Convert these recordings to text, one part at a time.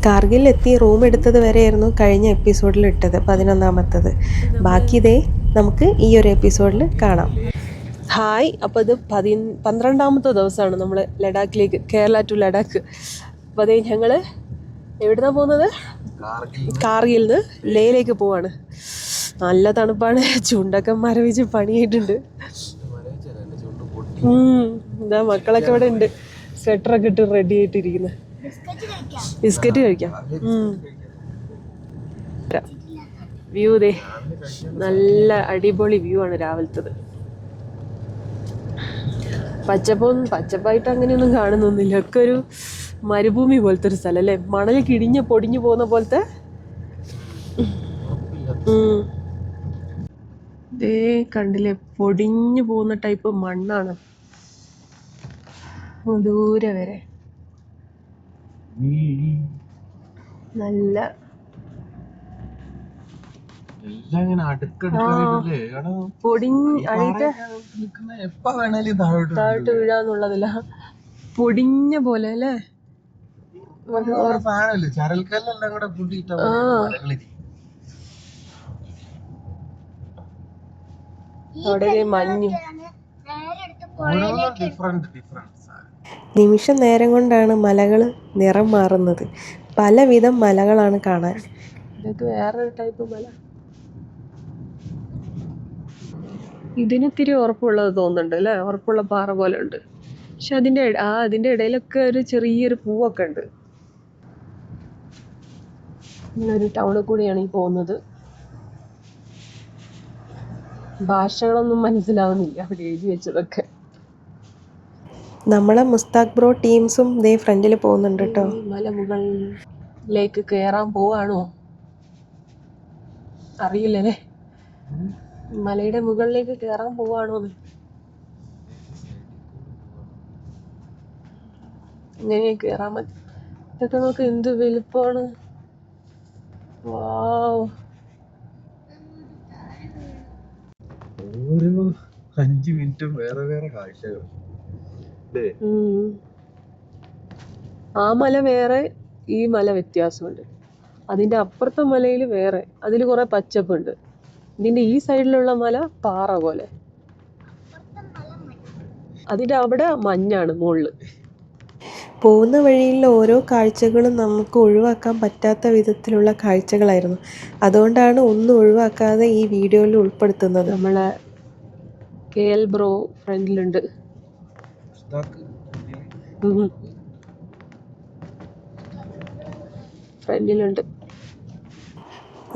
കാർഗിലെത്തി room എടുത്തത് വരെയായിരുന്നു കഴിഞ്ഞ എപ്പിസോഡിൽ ഇട്ടത് 11ാമത്തത്. ബാക്കി ഇതേ നമുക്ക് ഈ ഒരു എപ്പിസോഡിൽ കാണാം. ഹായ്, അപ്പോൾ ഇത് 12ാമത്തെ ദിവസമാണ് നമ്മൾ ലഡാക്കിലേക്ക്, കേരള ടു ലഡാക്ക്. അപ്പോൾ അതേ ഞങ്ങൾ എവിടുന്നാണ് പോകുന്നത്? കാർഗിൽ നിന്ന് ലേയിലേക്ക് പോവാണ്. നല്ല തണുപ്പാണ്, ചുണ്ടൊക്കെ മരവിച്ച് പണിയായിട്ടുണ്ട്. എന്താ മക്കളൊക്കെ ഇവിടെ ഉണ്ട്, സ്വെറ്ററൊക്കെ ഇട്ട് റെഡി ആയിട്ടിരിക്കുന്നത്. ബിസ്ക്കറ്റ് കഴിക്കാം. വ്യൂ ദേ, നല്ല അടിപൊളി വ്യൂ ആണ് രാവിലത്തത്. പച്ചപ്പായിട്ട് അങ്ങനെയൊന്നും കാണുന്നൊന്നുമില്ല, ഒക്കെ ഒരു മരുഭൂമി പോലത്തെ ഒരു സ്ഥലം അല്ലേ, മണൽ കിടിഞ്ഞ് പൊടിഞ്ഞു പോകുന്ന പോലത്തെ. ദേ കണ്ടില്ലേ, പൊടിഞ്ഞു പോകുന്ന ടൈപ്പ് മണ്ണാണ് ദൂരെ വരെ. നല്ല താഴോട്ട് വീഴാന്നുള്ളതില്ല, പൊടിഞ്ഞ പോലെ അല്ലേ. അവിടെ മഞ്ഞ് നിമിഷം നേരം കൊണ്ടാണ് മലകൾ നിറം മാറുന്നത്. പലവിധം മലകളാണ് കാണാൻ. ഇതൊക്കെ വേറൊരു ടൈപ്പ് മല. ഇതിന് ഇത്തിരി ഉറപ്പുള്ളത് തോന്നുന്നുണ്ട് അല്ലേ, ഉറപ്പുള്ള പാറ പോലെ ഉണ്ട്. പക്ഷെ അതിന്റെ ഇടയിലൊക്കെ ഒരു ചെറിയൊരു പൂവൊക്കെ ഉണ്ട്. ഇങ്ങനൊരു ടൗണിൽ കൂടിയാണ് ഈ പോകുന്നത്. ഭാഷകളൊന്നും മനസ്സിലാവുന്നില്ല അവിടെ എഴുതി വെച്ചതൊക്കെ. നമ്മളെ മുസ്താഖ് ബ്രോ ടീംസും ഇതേ ഫ്രണ്ടിൽ പോകുന്നുണ്ട് കേട്ടോ. മല മുകളിലേക്ക് കയറാൻ പോവാണോ അറിയില്ലല്ലേ, മലയുടെ മുകളിലേക്ക് കയറാൻ പോവാണോ? ഇങ്ങനെ കയറാൻ മതി. ഇതൊക്കെ നോക്ക്, എന്ത് വലുപ്പമാണ്. ഓരോ 5 മിനിറ്റും വേറെ വേറെ കാഴ്ചകൾ. ആ മല വേറെ, ഈ മല വ്യത്യാസമുണ്ട്. അതിന്റെ അപ്പുറത്തെ മലയിൽ വേറെ, അതിൽ കുറെ പച്ചപ്പുണ്ട്. ഇതിന്റെ ഈ സൈഡിലുള്ള മല പാറ പോലെ, അതിന്റെ അവിടെ മഞ്ഞാണ് മുകളില്. പോകുന്ന വഴിയിൽ ഓരോ കാഴ്ചകളും നമുക്ക് ഒഴിവാക്കാൻ പറ്റാത്ത വിധത്തിലുള്ള കാഴ്ചകളായിരുന്നു. അതുകൊണ്ടാണ് ഒന്നും ഒഴിവാക്കാതെ ഈ വീഡിയോയിൽ ഉൾപ്പെടുത്തുന്നത്. നമ്മളെ KL ബ്രോ ഫ്രണ്ടിലുണ്ട്.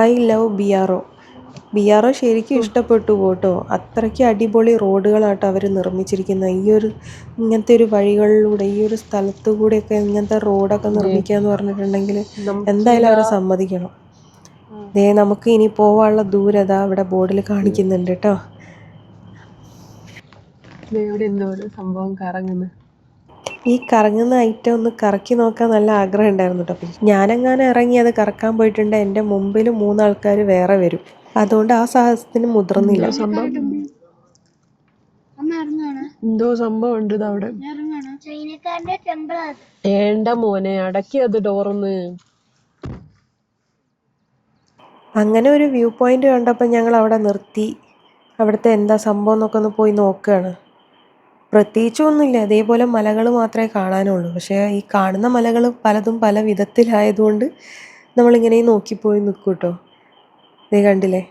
ഐ ലവ് BRO ശരിക്കും ഇഷ്ടപ്പെട്ടു പോട്ടോ. അത്രയ്ക്ക് അടിപൊളി റോഡുകളാട്ടോ അവർ നിർമ്മിച്ചിരിക്കുന്നത്. ഇങ്ങനത്തെ ഒരു വഴികളിലൂടെ, ഈ ഒരു സ്ഥലത്തു കൂടെയൊക്കെ ഇങ്ങനത്തെ റോഡൊക്കെ നിർമ്മിക്കാന്ന് പറഞ്ഞിട്ടുണ്ടെങ്കിൽ എന്തായാലും അവരെ സമ്മതിക്കണം. നമുക്ക് ഇനി പോവാനുള്ള ദൂരത അവിടെ ബോർഡിൽ കാണിക്കുന്നുണ്ട് കേട്ടോ. സംഭവം കറങ്ങുന്നു. ഈ കറങ്ങുന്ന ഐറ്റം ഒന്ന് കറക്കി നോക്കാൻ നല്ല ആഗ്രഹം ഉണ്ടായിരുന്നു കേട്ടോ. ഞാനെങ്ങാനും ഇറങ്ങി അത് കറക്കാൻ പോയിട്ടുണ്ട്, എൻ്റെ മുമ്പിൽ 3 ആൾക്കാർ വേറെ വരും. അതുകൊണ്ട് ആ സാഹസത്തിന് മുതിർന്നില്ല. എന്തോ സംഭവം ഉണ്ട് അവിടെ. വേണ്ട മോനെ, അടക്കിയത് ഡോറൊന്ന്. അങ്ങനെ ഒരു വ്യൂ പോയിന്റ് കണ്ടപ്പോൾ ഞങ്ങൾ അവിടെ നിർത്തി. അവിടുത്തെ എന്താ സംഭവം എന്നൊക്കെ ഒന്ന് പോയി നോക്കുകയാണ്. പ്രത്യേകിച്ചൊന്നുമില്ല, അതേപോലെ മലകൾ മാത്രമേ കാണാനുള്ളൂ. പക്ഷേ ഈ കാണുന്ന മലകൾ പലതും പല വിധത്തിലായതുകൊണ്ട് നമ്മളിങ്ങനെ നോക്കിപ്പോയി നിൽക്കും കേട്ടോ. ഇതേ കണ്ടില്ലേ,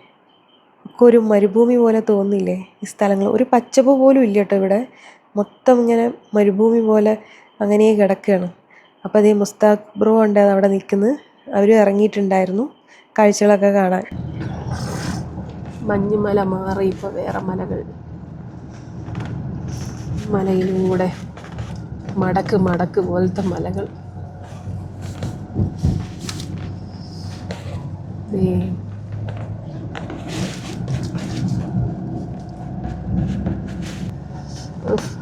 ഒക്കെ ഒരു മരുഭൂമി പോലെ തോന്നില്ലേ ഈ സ്ഥലങ്ങൾ. ഒരു പച്ചപ്പ് പോലും ഇല്ല കേട്ടോ ഇവിടെ, മൊത്തം ഇങ്ങനെ മരുഭൂമി പോലെ അങ്ങനെ കിടക്കുകയാണ്. അപ്പോൾ അതേ മുസ്താഖ് ബ്രോ ഉണ്ട് അവിടെ നിൽക്കുന്നത്, അവരും ഇറങ്ങിയിട്ടുണ്ടായിരുന്നു കാഴ്ചകളൊക്കെ കാണാൻ. മഞ്ഞുമല മാറി ഇപ്പോൾ വേറെ മലകൾ, മലയിലൂടെ മടക്ക് പോലത്തെ മലകൾ.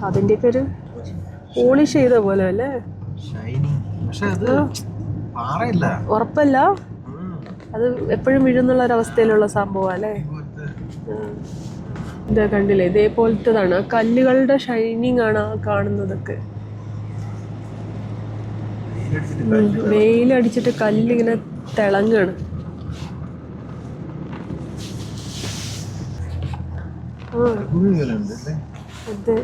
അതിൻ്റെയൊക്കെ ഒരു പോളിഷ് ചെയ്ത പോലെ അല്ലേ, ഉറപ്പല്ല, അത് എപ്പോഴും വീഴുന്നുള്ള ഒരവസ്ഥയിലുള്ള സംഭവം അല്ലേ. ഇതാ കണ്ടില്ലേ, ഇതേപോലത്തതാണ്, കല്ലുകളുടെ ഷൈനിങ് ആണ് ആ കാണുന്നതൊക്കെ. വെയിലടിച്ചിട്ട് കല്ലിങ്ങനെ തിളങ്ങാണ്. അതെ,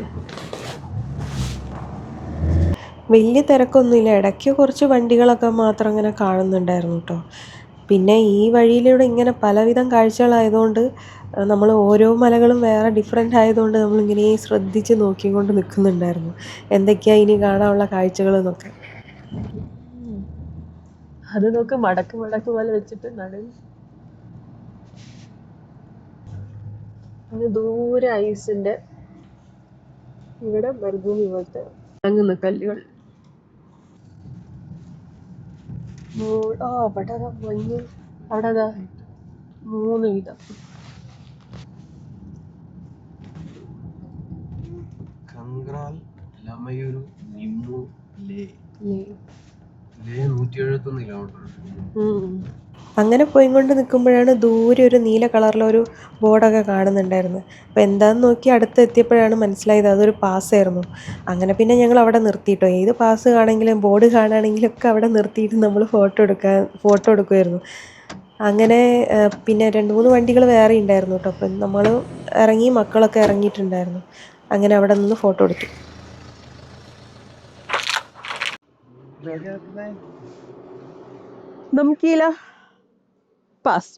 വലിയ തിരക്കൊന്നുമില്ല. ഇടയ്ക്ക് കുറച്ച് വണ്ടികളൊക്കെ മാത്രം ഇങ്ങനെ കാണുന്നുണ്ടായിരുന്നു കേട്ടോ. പിന്നെ ഈ വഴിയിലൂടെ ഇങ്ങനെ പലവിധം കാഴ്ചകളായതുകൊണ്ട് നമ്മൾ ഓരോ മലകളും വേറെ ഡിഫറെൻ്റ് ആയതുകൊണ്ട് നമ്മളിങ്ങനെ ശ്രദ്ധിച്ച് നോക്കിക്കൊണ്ട് നിൽക്കുന്നുണ്ടായിരുന്നു എന്തൊക്കെയാണ് ഇനി കാണാനുള്ള കാഴ്ചകൾ എന്നൊക്കെ. അത് നോക്ക്, മടക്ക് മടക്ക് പോലെ വെച്ചിട്ട് നടുവ്. അത് ദൂരെ ഐസിന്റെ, ഇവിടെ മരുഭൂമി പോലത്തെ അങ്ങുന്ന കല്ലുകൾ. അവിടെ മഞ്ഞ്, അവിടെ 3 വിധം. കങ്ക്രാൽ, ലമയൂരു, നിമ്മു, ലേ 171 കിലോമീറ്റർ. അങ്ങനെ പോയിക്കൊണ്ട് നിൽക്കുമ്പോഴാണ് ദൂരെ ഒരു നീല കളറിലൊരു ബോർഡൊക്കെ കാണുന്നുണ്ടായിരുന്നത്. അപ്പോൾ എന്താണെന്ന് നോക്കി അടുത്ത് എത്തിയപ്പോഴാണ് മനസ്സിലായത് അതൊരു പാസ്സായിരുന്നു. അങ്ങനെ പിന്നെ ഞങ്ങൾ അവിടെ നിർത്തിയിട്ടോ. ഏത് പാസ് കാണുമെങ്കിലും ബോർഡ് കാണുകയാണെങ്കിലും ഒക്കെ അവിടെ നിർത്തിയിട്ട് നമ്മൾ ഫോട്ടോ എടുക്കുമായിരുന്നു. അങ്ങനെ പിന്നെ 2-3 വണ്ടികൾ വേറെ ഉണ്ടായിരുന്നു കേട്ടോ. അപ്പം നമ്മൾ ഇറങ്ങി, മക്കളൊക്കെ ഇറങ്ങിയിട്ടുണ്ടായിരുന്നു. അങ്ങനെ അവിടെ നിന്ന് ഫോട്ടോ എടുത്തു. നമുക്കീല പാസ്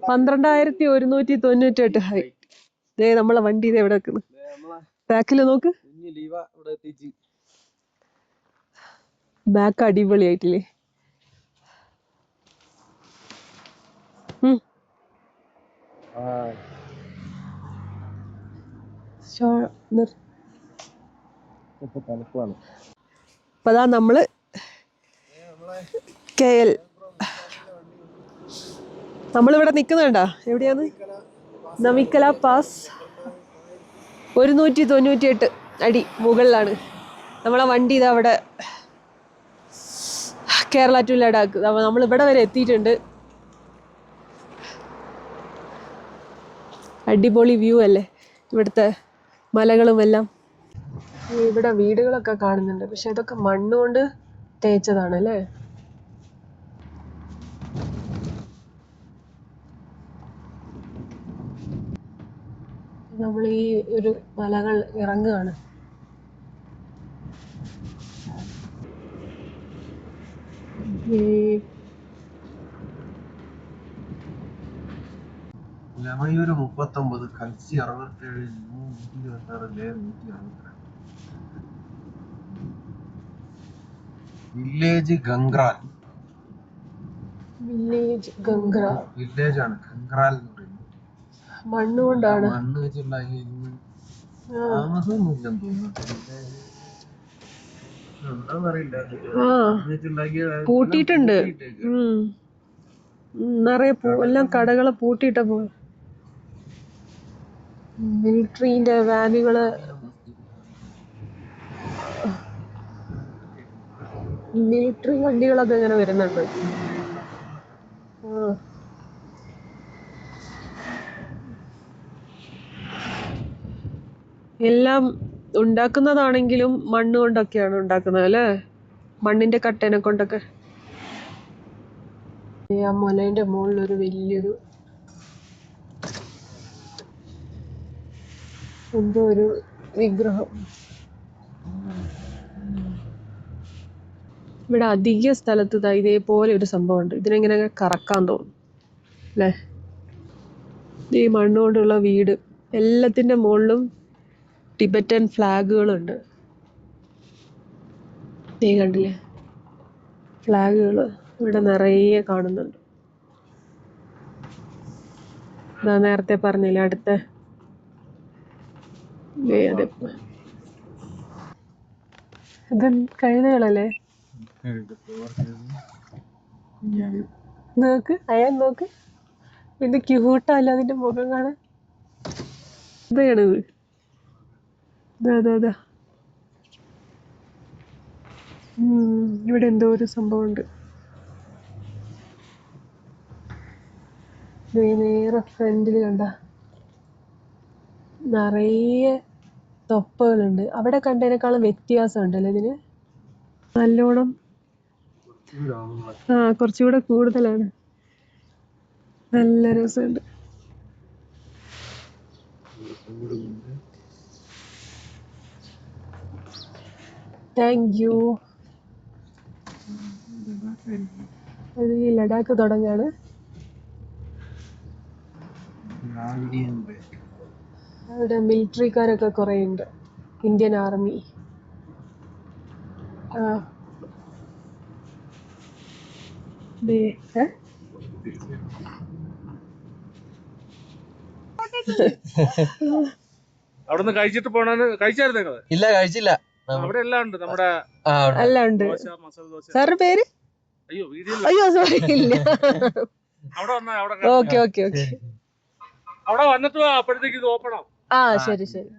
12,198 ഹൈറ്റ്. നമ്മളെ വണ്ടി ഇത് എവിടെ വെക്കുന്നു? ബാക്കിൽ നോക്ക്, ബാക്ക് അടിപൊളിയായിട്ടില്ലേ? അപ്പൊ അതാ നമ്മള് KL നമ്മളിവിടെ നിക്കുന്നുണ്ടാ? എവിടെയാന്ന്? നമിക്കല പാസ് 198 അടി മുകളിലാണ്. നമ്മളെ വണ്ടി ഇതാ അവിടെ കേരള ടു ലഡാക്ക്. നമ്മൾ ഇവിടെ വരെ എത്തിയിട്ടുണ്ട്. അടിപൊളി വ്യൂ അല്ലേ ഇവിടുത്തെ മലകളും എല്ലാം. ഇവിടെ വീടുകളൊക്കെ കാണുന്നുണ്ട്, പക്ഷെ ഇതൊക്കെ മണ്ണുകൊണ്ട് തേച്ചതാണ് അല്ലേ? നമ്മൾ ഈ ഒരു മലകൾ ഇറങ്ങുകയാണ്. ലമയൂര് 39, കൽസി 67, 126, ലേ 162. വില്ലേജ് ഗംഗ്രാൽ. വില്ലേജ് ആണ് ഗംഗ്രാൽ എന്ന് പറയുന്നത്. മണ്ണുകൊണ്ടാണ്. മണ്ണ് വെച്ചുണ്ടാക്കി. താമസമൊന്നുമില്ലെന്ന് തോന്നുന്നു. പൂട്ടിയിട്ടുണ്ട്. നിറയെ എല്ലാം കടകളെ പൂട്ടിയിട്ട പോ. മിലിറ്ററിന്റെ വാനുകള്, മിലിറ്ററി വണ്ടികളൊക്കെ ഇങ്ങനെ വരുന്നുണ്ട്. എല്ലാം ഉണ്ടാക്കുന്നതാണെങ്കിലും മണ്ണ് കൊണ്ടൊക്കെയാണ് ഉണ്ടാക്കുന്നത് അല്ലേ? മണ്ണിന്റെ കട്ടനെ കൊണ്ടൊക്കെ. ആ മലേന്റെ മുകളിലൊരു വലിയൊരു എന്തോ ഒരു വിഗ്രഹം. ഇവിടെ അധിക സ്ഥലത്ത് ഇതേപോലെ ഒരു സംഭവം ഉണ്ട്. ഇതിനെങ്ങനെ കറക്കാൻ തോന്നും അല്ലേ? ഈ മണ്ണുകൊണ്ടുള്ള വീട്, എല്ലാത്തിന്റെ മുകളിലും ടിബറ്റൻ ഫ്ലാഗുകളുണ്ട്. നീ കണ്ടില്ലേ ഫ്ലാഗുകൾ? ഇവിടെ നിറയെ കാണുന്നുണ്ട്. ഞാൻ നേരത്തെ പറഞ്ഞില്ലേ അടുത്ത അതെ, ഇത് കഴുതകളല്ലേ? നോക്ക്, അയാൾ നോക്ക്, ഇത് ക്യൂട്ടല്ല അതിന്റെ മുഖം കാണാൻ. ഇതാണിത്. അതാ ഇവിടെ എന്തോ ഒരു സംഭവം ഉണ്ട്. നേരെ ഫ്രണ്ടിൽ കണ്ട നിറയെ തൊപ്പകളുണ്ട്. അവിടെ കണ്ടതിനേക്കാളും വ്യത്യാസം ഉണ്ടല്ലോ ഇതിന്. നല്ലോണം കുറച്ചുകൂടെ കൂടുതലാണ്. നല്ല രസമുണ്ട്. Thank you. അത് ഈ ലഡാക്ക് തുടങ്ങാണ്. അവിടെ മിലിറ്ററിക്കാരൊക്കെ കുറെ ഉണ്ട്. Indian army. അവിടെ കഴിച്ചിട്ട് പോണെന്ന് കഴിച്ചായിരുന്നു നിങ്ങള്? ഇല്ല, കഴിച്ചില്ല. അവിടെ എല്ലാം ഉണ്ട്. നമ്മുടെ എല്ലാം ഉണ്ട്. സാറിന്റെ പേര്? അയ്യോ സോറി, ഇല്ല. Okay okay okay. അവിടെ വന്നിട്ട് അപ്പോഴത്തേക്ക് ഇത് ഓപ്പൺ ആവും. ശരി ശരി.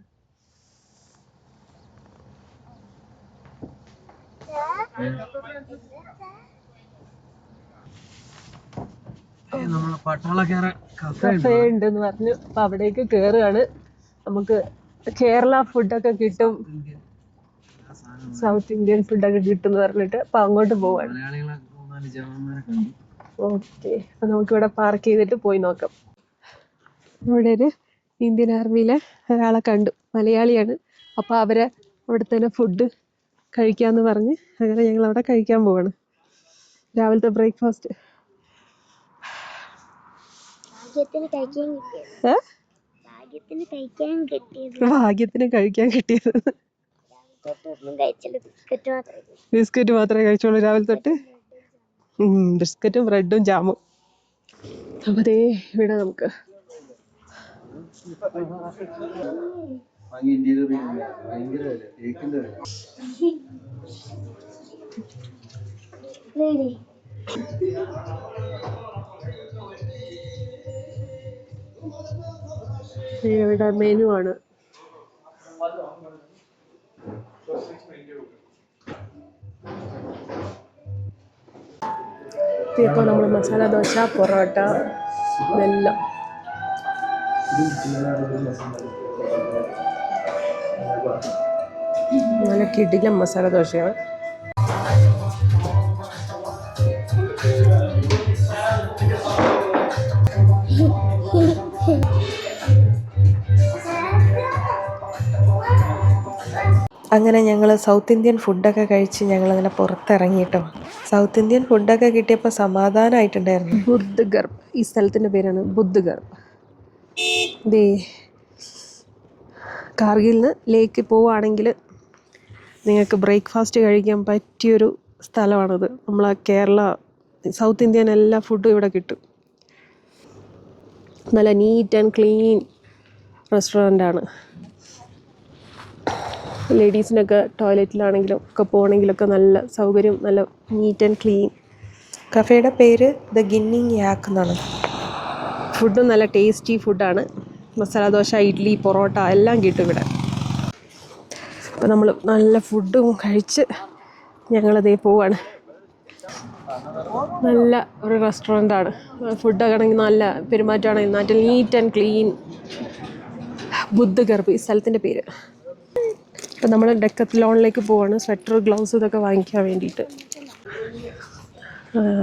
കഫേ ഉണ്ടെന്ന് പറഞ്ഞു. അപ്പൊ അവിടേക്ക് കേറുകയാണ്. നമുക്ക് കേരള ഫുഡൊക്കെ കിട്ടും, സൗത്ത് ഇന്ത്യൻ ഫുഡൊക്കെ കിട്ടും എന്ന് പറഞ്ഞിട്ട് അപ്പൊ അങ്ങോട്ട് പോവാണ്. ഓക്കെ, അപ്പൊ നമുക്കിവിടെ പാർക്ക് ചെയ്തിട്ട് പോയി നോക്കാം. ഇവിടെ ഒരു ഇന്ത്യൻ ആർമിയിലെ ഒരാളെ കണ്ടു, മലയാളിയാണ്. അപ്പൊ അവരെ അവിടെ തന്നെ ഫുഡ് കഴിക്കാന്ന് പറഞ്ഞ് അങ്ങനെ ഞങ്ങൾ അവിടെ കഴിക്കാൻ പോവാണ്. രാവിലത്തെ ബ്രേക്ക്ഫാസ്റ്റ്. ഭാഗ്യത്തിന് കഴിക്കാൻ കിട്ടിയത്. ബിസ്ക്കറ്റ് മാത്രമേ കഴിച്ചോളൂ രാവിലെ തൊട്ട്. ബിസ്ക്കറ്റും ബ്രെഡും ജാമും. അപ്പൊ ദേ ഇവിടെ നമുക്ക് ഇവിടെ മെനു ആണ്. ഇപ്പോൾ നമ്മൾ മസാല ദോശ, പൊറോട്ട ഇതെല്ലാം. നല്ല കിടിലം മസാല ദോശയാണ്. അങ്ങനെ ഞങ്ങൾ സൗത്ത് ഇന്ത്യൻ ഫുഡൊക്കെ കഴിച്ച് ഞങ്ങളങ്ങനെ പുറത്തിറങ്ങി കേട്ടോ. സൗത്ത് ഇന്ത്യൻ ഫുഡൊക്കെ കിട്ടിയപ്പോൾ സമാധാനമായിട്ടുണ്ടായിരുന്നു. ബുദ്ധ് ഗർഭ്, ഈ സ്ഥലത്തിൻ്റെ പേരാണ് ബുദ്ധ് ഗർഭ്. ദേ കാർഗിലിന് ലേക്ക് പോവുകയാണെങ്കിൽ നിങ്ങൾക്ക് ബ്രേക്ക്ഫാസ്റ്റ് കഴിക്കാൻ പറ്റിയൊരു സ്ഥലമാണിത്. നമ്മളെ കേരള സൗത്ത് ഇന്ത്യൻ എല്ലാ ഫുഡും ഇവിടെ കിട്ടും. നല്ല നീറ്റ് ആൻഡ് ക്ലീൻ റെസ്റ്റോറൻ്റാണ്. ലേഡീസിനൊക്കെ ടോയ്ലറ്റിലാണെങ്കിലും ഒക്കെ പോകണമെങ്കിലൊക്കെ നല്ല സൗകര്യം, നല്ല നീറ്റ് ആൻഡ് ക്ലീൻ. കഫേയുടെ പേര് ദ ഗിന്നിങ് യാക്ക് എന്നാണ്. ഫുഡും നല്ല ടേസ്റ്റി ഫുഡാണ്. മസാല ദോശ, ഇഡ്ഡലി, പൊറോട്ട എല്ലാം കിട്ടും ഇവിടെ. അപ്പോൾ നമ്മൾ നല്ല ഫുഡും കഴിച്ച് ഞങ്ങളതേ പോവാണ്. നല്ല ഒരു റെസ്റ്റോറൻ്റാണ്. ഫുഡൊക്കെ ആണെങ്കിൽ നല്ല പെരുമാറ്റമാണെങ്കിൽ നല്ല നീറ്റ് ആൻഡ് ക്ലീൻ. ബുദ്ധ് ഗർഭ് ഈ സ്ഥലത്തിൻ്റെ പേര്. അപ്പം നമ്മൾ ഡെക്കത്ലോണിലേക്ക് പോവാണ്. സ്വെറ്റർ, ഗ്ലൗസ് ഇതൊക്കെ വാങ്ങിക്കാൻ വേണ്ടിയിട്ട്.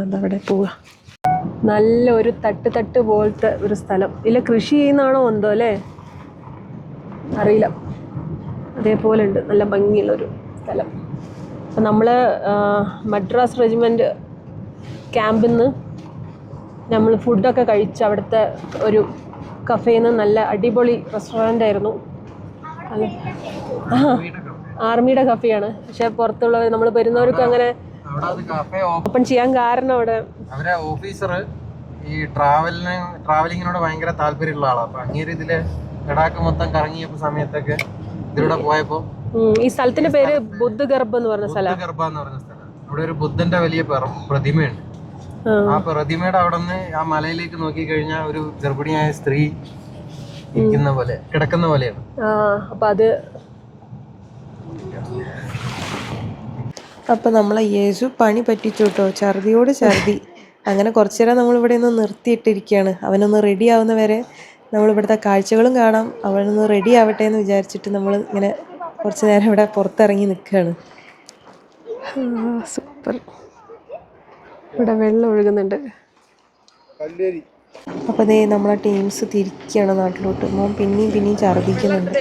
അതവിടെ പോവുക. നല്ല ഒരു തട്ട് പോലത്തെ ഒരു സ്ഥലം. ഇല്ല കൃഷി ചെയ്യുന്നതാണോ എന്തോ അല്ലേ, അറിയില്ല. അതേപോലെ ഉണ്ട്, നല്ല ഭംഗിയുള്ളൊരു സ്ഥലം. അപ്പം നമ്മൾ മദ്രാസ് റെജിമെൻറ്റ് ക്യാമ്പിൽ നിന്ന് നമ്മൾ ഫുഡൊക്കെ കഴിച്ച് അവിടുത്തെ ഒരു കഫേയിൽ നിന്ന് നല്ല അടിപൊളി റെസ്റ്റോറൻ്റ് ആയിരുന്നു. ആർമിയുടെ കഫേയാണ്. പക്ഷെ പുറത്തുള്ളവർ നമ്മൾ വരുന്നവർക്ക് അങ്ങനെ ഓപ്പൺ ചെയ്യാൻ കാരണം അവിടെ അവരെ ഓഫീസർ ഈ ട്രാവലിങ്ങിനോട് ഭയങ്കര താല്പര്യമുള്ള ആളാണ്. അപ്പൊ അങ്ങനെ ഇതില് ലഡാക്ക് മൊത്തം കറങ്ങിയപ്പോ സമയത്തൊക്കെ ഇതിലൂടെ പോയപ്പോ ഈ സ്ഥലത്തിന്റെ പേര് ബുദ്ധ് ഗർഭ് എന്ന് പറഞ്ഞ സ്ഥലം. അവിടെ ഒരു ബുദ്ധന്റെ വലിയ പ്രതിമയുണ്ട്. ആ പ്രതിമയുടെ അവിടെ നിന്ന് ആ മലയിലേക്ക് നോക്കി കഴിഞ്ഞാൽ ഒരു ഗർഭിണിയായ സ്ത്രീ ഇരിക്കുന്ന പോലെ, കിടക്കുന്ന പോലെയാണ്. അപ്പൊ അത് അപ്പോൾ നമ്മളെ യേശു പണി പറ്റിച്ചു കേട്ടോ, ഛർദിയോട് ഛർദി. അങ്ങനെ കുറച്ചു നേരം നമ്മളിവിടെ ഒന്ന് നിർത്തിയിട്ടിരിക്കുകയാണ്. അവനൊന്ന് റെഡി ആവുന്ന വരെ നമ്മളിവിടുത്തെ കാഴ്ചകളും കാണാം. അവനൊന്ന് റെഡി ആവട്ടെ എന്ന് വിചാരിച്ചിട്ട് നമ്മൾ ഇങ്ങനെ കുറച്ച് നേരം ഇവിടെ പുറത്തിറങ്ങി നിൽക്കുകയാണ്. സൂപ്പർ. ഇവിടെ വെള്ളം ഒഴുകുന്നുണ്ട്. അപ്പോൾ ദേ നമ്മളെ ടീംസ് തിരിക്കുകയാണ് നാട്ടിലോട്ട്. മോൻ പിന്നെയും ഛർദ്ദിക്കുന്നുണ്ട്.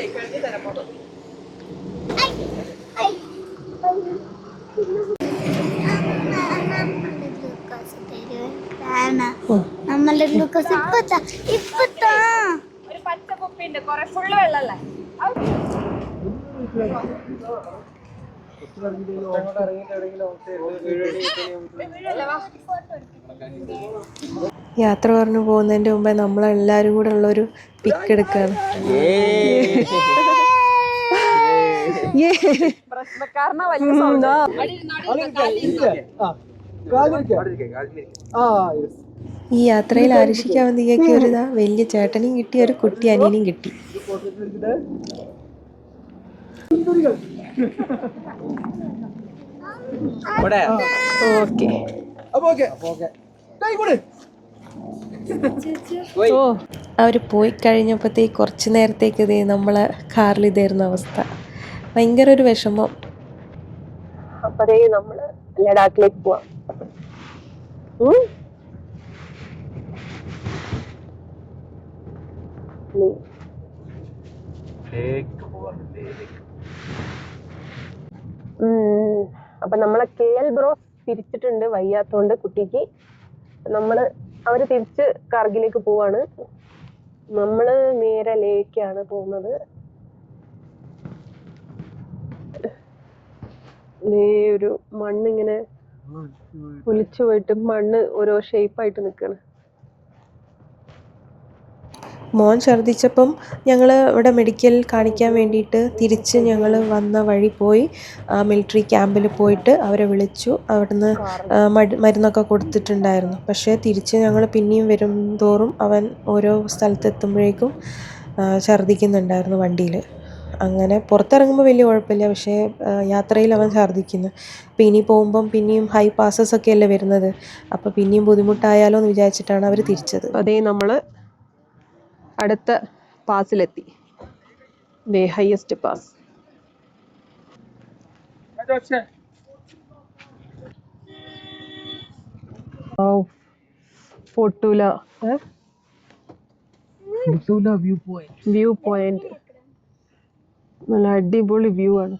യാത്ര പറഞ്ഞു പോകുന്നതിൻ്റെ മുമ്പേ നമ്മളെല്ലാവരും കൂടെ ഉള്ളൊരു പിക്ക് എടുക്കുകയാണ്. ഈ യാത്രയിൽ ആരുഷിക്കാൻ തീയക്ക് ഒരു വലിയ ചേട്ടനെയും കിട്ടി, ഒരു കുട്ടി അനിയനെയും കിട്ടി. അവർ പോയി കഴിഞ്ഞപ്പോഴത്തേക്ക് കുറച്ച് നേരത്തേക്ക് ഇതേ നമ്മളെ കാറിൽ ഇതായിരുന്നു അവസ്ഥ. ഭയങ്കര ഒരു വിഷമം. അപ്പതേ നമ്മള് ലഡാക്കിലേക്ക് പോവാം. അപ്പൊ നമ്മളെ KL ബ്രോസ് തിരിച്ചിട്ടുണ്ട് വയ്യാത്തോണ്ട് കുട്ടിക്ക്. അവര് തിരിച്ച് കാർഗിലേക്ക് പോവാണ്. നമ്മള് നേരെ ലേക്കാണ് പോകുന്നത്. ഒരു മണ്ണിങ്ങനെ ഒലിച്ചു പോയിട്ട് മണ്ണ് ഓരോ ഷേപ്പായിട്ട് നിൽക്കണം. മോൻ ഛർദ്ദിച്ചപ്പം ഞങ്ങൾ ഇവിടെ മെഡിക്കൽ കാണിക്കാൻ വേണ്ടിയിട്ട് തിരിച്ച് ഞങ്ങൾ വന്ന വഴി പോയി മിലിറ്ററി ക്യാമ്പിൽ പോയിട്ട് അവരെ വിളിച്ചു. അവിടുന്ന് മരുന്നൊക്കെ കൊടുത്തിട്ടുണ്ടായിരുന്നു. പക്ഷേ തിരിച്ച് ഞങ്ങൾ പിന്നെയും വരും തോറും അവൻ ഓരോ സ്ഥലത്തെത്തുമ്പോഴേക്കും ഛർദ്ദിക്കുന്നുണ്ടായിരുന്നു വണ്ടിയിൽ. അങ്ങനെ പുറത്തിറങ്ങുമ്പോൾ വലിയ കുഴപ്പമില്ല, പക്ഷേ യാത്രയിൽ അവൻ ഛർദ്ദിക്കുന്നു. അപ്പോൾ ഇനി പോകുമ്പം പിന്നെയും ഹൈ പാസസ് ഒക്കെ അല്ലേ വരുന്നത്, അപ്പോൾ പിന്നെയും ബുദ്ധിമുട്ടായാലോ എന്ന് വിചാരിച്ചിട്ടാണ് അവർ തിരിച്ചത്. അതേ നമ്മൾ അടുത്ത പാസിലെത്തി. Highest pass. പൊട്ടൂല വ്യൂ പോയിന്റ്. നല്ല അടിപൊളി വ്യൂ ആണ്.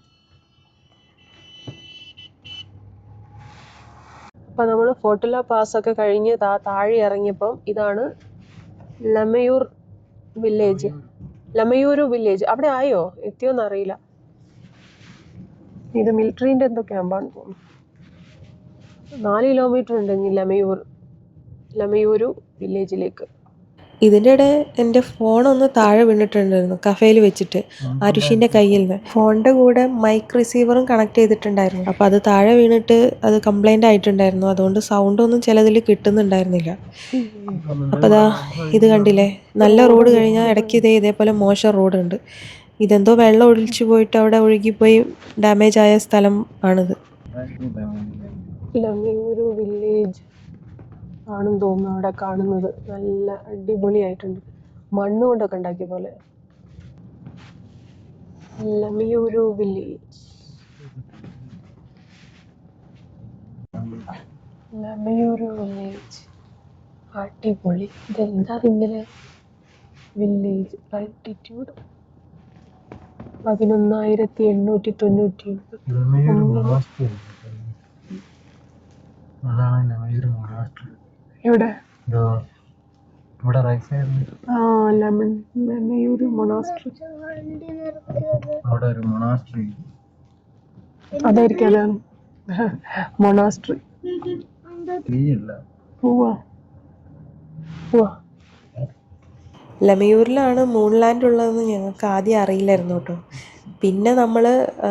അപ്പൊ നമ്മൾ ഫോർട്ടുല പാസ് ഒക്കെ കഴിഞ്ഞ് താഴെ ഇറങ്ങിയപ്പം ഇതാണ് ലമയൂർ വില്ലേജ്. ലമയൂരു വില്ലേജ്. അവിടെ ആയോ എത്തിയോന്ന് അറിയില്ല. ഇത് മിലിറ്ററിന്റെ എന്തോ ക്യാമ്പാണ് തോന്നുന്നു. 4 കിലോമീറ്റർ ഉണ്ട് ലമയൂരു വില്ലേജിലേക്ക്. ഇതിൻ്റെ ഇടെ എൻ്റെ ഫോണൊന്ന് താഴെ വീണിട്ടുണ്ടായിരുന്നു കഫേയിൽ വെച്ചിട്ട് ആരുഷിൻ്റെ കയ്യിൽ നിന്ന്. ഫോണിൻ്റെ കൂടെ മൈക്ക് റിസീവറും കണക്ട് ചെയ്തിട്ടുണ്ടായിരുന്നു. അപ്പോൾ അത് താഴെ വീണിട്ട് അത് കംപ്ലൈൻ്റ് ആയിട്ടുണ്ടായിരുന്നു. അതുകൊണ്ട് സൗണ്ടൊന്നും ചിലതിൽ കിട്ടുന്നുണ്ടായിരുന്നില്ല. അപ്പോൾ അതാ ഇത് കണ്ടില്ലേ, നല്ല റോഡ് കഴിഞ്ഞാൽ ഇടയ്ക്ക് ഇതേപോലെ മോശം റോഡുണ്ട്. ഇതെന്തോ വെള്ളം ഒഴിച്ചു പോയിട്ട് അവിടെ ഒഴുകിപ്പോയി ഡാമേജ് ആയ സ്ഥലം ആണിത്. ലമയൂരു വില്ലേജ് ആണെന്ന് തോന്നുന്നു അവിടെ കാണുന്നത്. നല്ല അടിപൊളിയായിട്ടുണ്ട്, മണ്ണ് കൊണ്ടൊക്കെ ഉണ്ടാക്കിയ പോലെ. ലമയൂരു വില്ലേജ്. ലമയൂരു വില്ലേജ് അടിപൊളി. ഇതെന്താ ഇങ്ങനെ വില്ലേജ്? ആൾട്ടിറ്റ്യൂഡ് 11,890. എവിടെ? ലമയൂരു മൊണാസ്ട്രി. അതായിരിക്കും, അതാണ് മൊണാസ്ട്രി. ലമയൂരിലാണ് മൂൺലാൻഡ് ഉള്ളതെന്ന് ഞങ്ങൾക്ക് ആദ്യം അറിയില്ലായിരുന്നു കേട്ടോ. പിന്നെ നമ്മൾ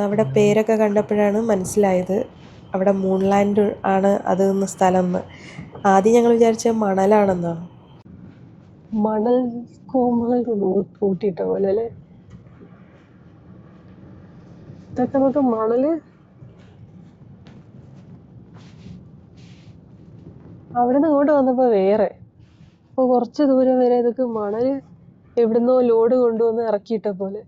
അവിടെ പേരൊക്കെ കണ്ടപ്പോഴാണ് മനസ്സിലായത് അവിടെ മൂൺലാൻഡ് ആണ് അത് എന്ന സ്ഥലം എന്ന്. ആദ്യം ഞങ്ങൾ വിചാരിച്ചത് മണലാണെന്നാണ്. മണൽ കൂമ്പുകൾ കൂട്ടിയിട്ട പോലെ അല്ലേ ഇതൊക്കെ? നമുക്ക് മണല് അവിടെ നിന്ന് ഇങ്ങോട്ട് വന്നപ്പോ വേറെ. അപ്പൊ കുറച്ച് ദൂരം വരെ ഇതൊക്കെ മണല് എവിടുന്നോ ലോഡ് കൊണ്ടുവന്ന് ഇറക്കിയിട്ട പോലെ.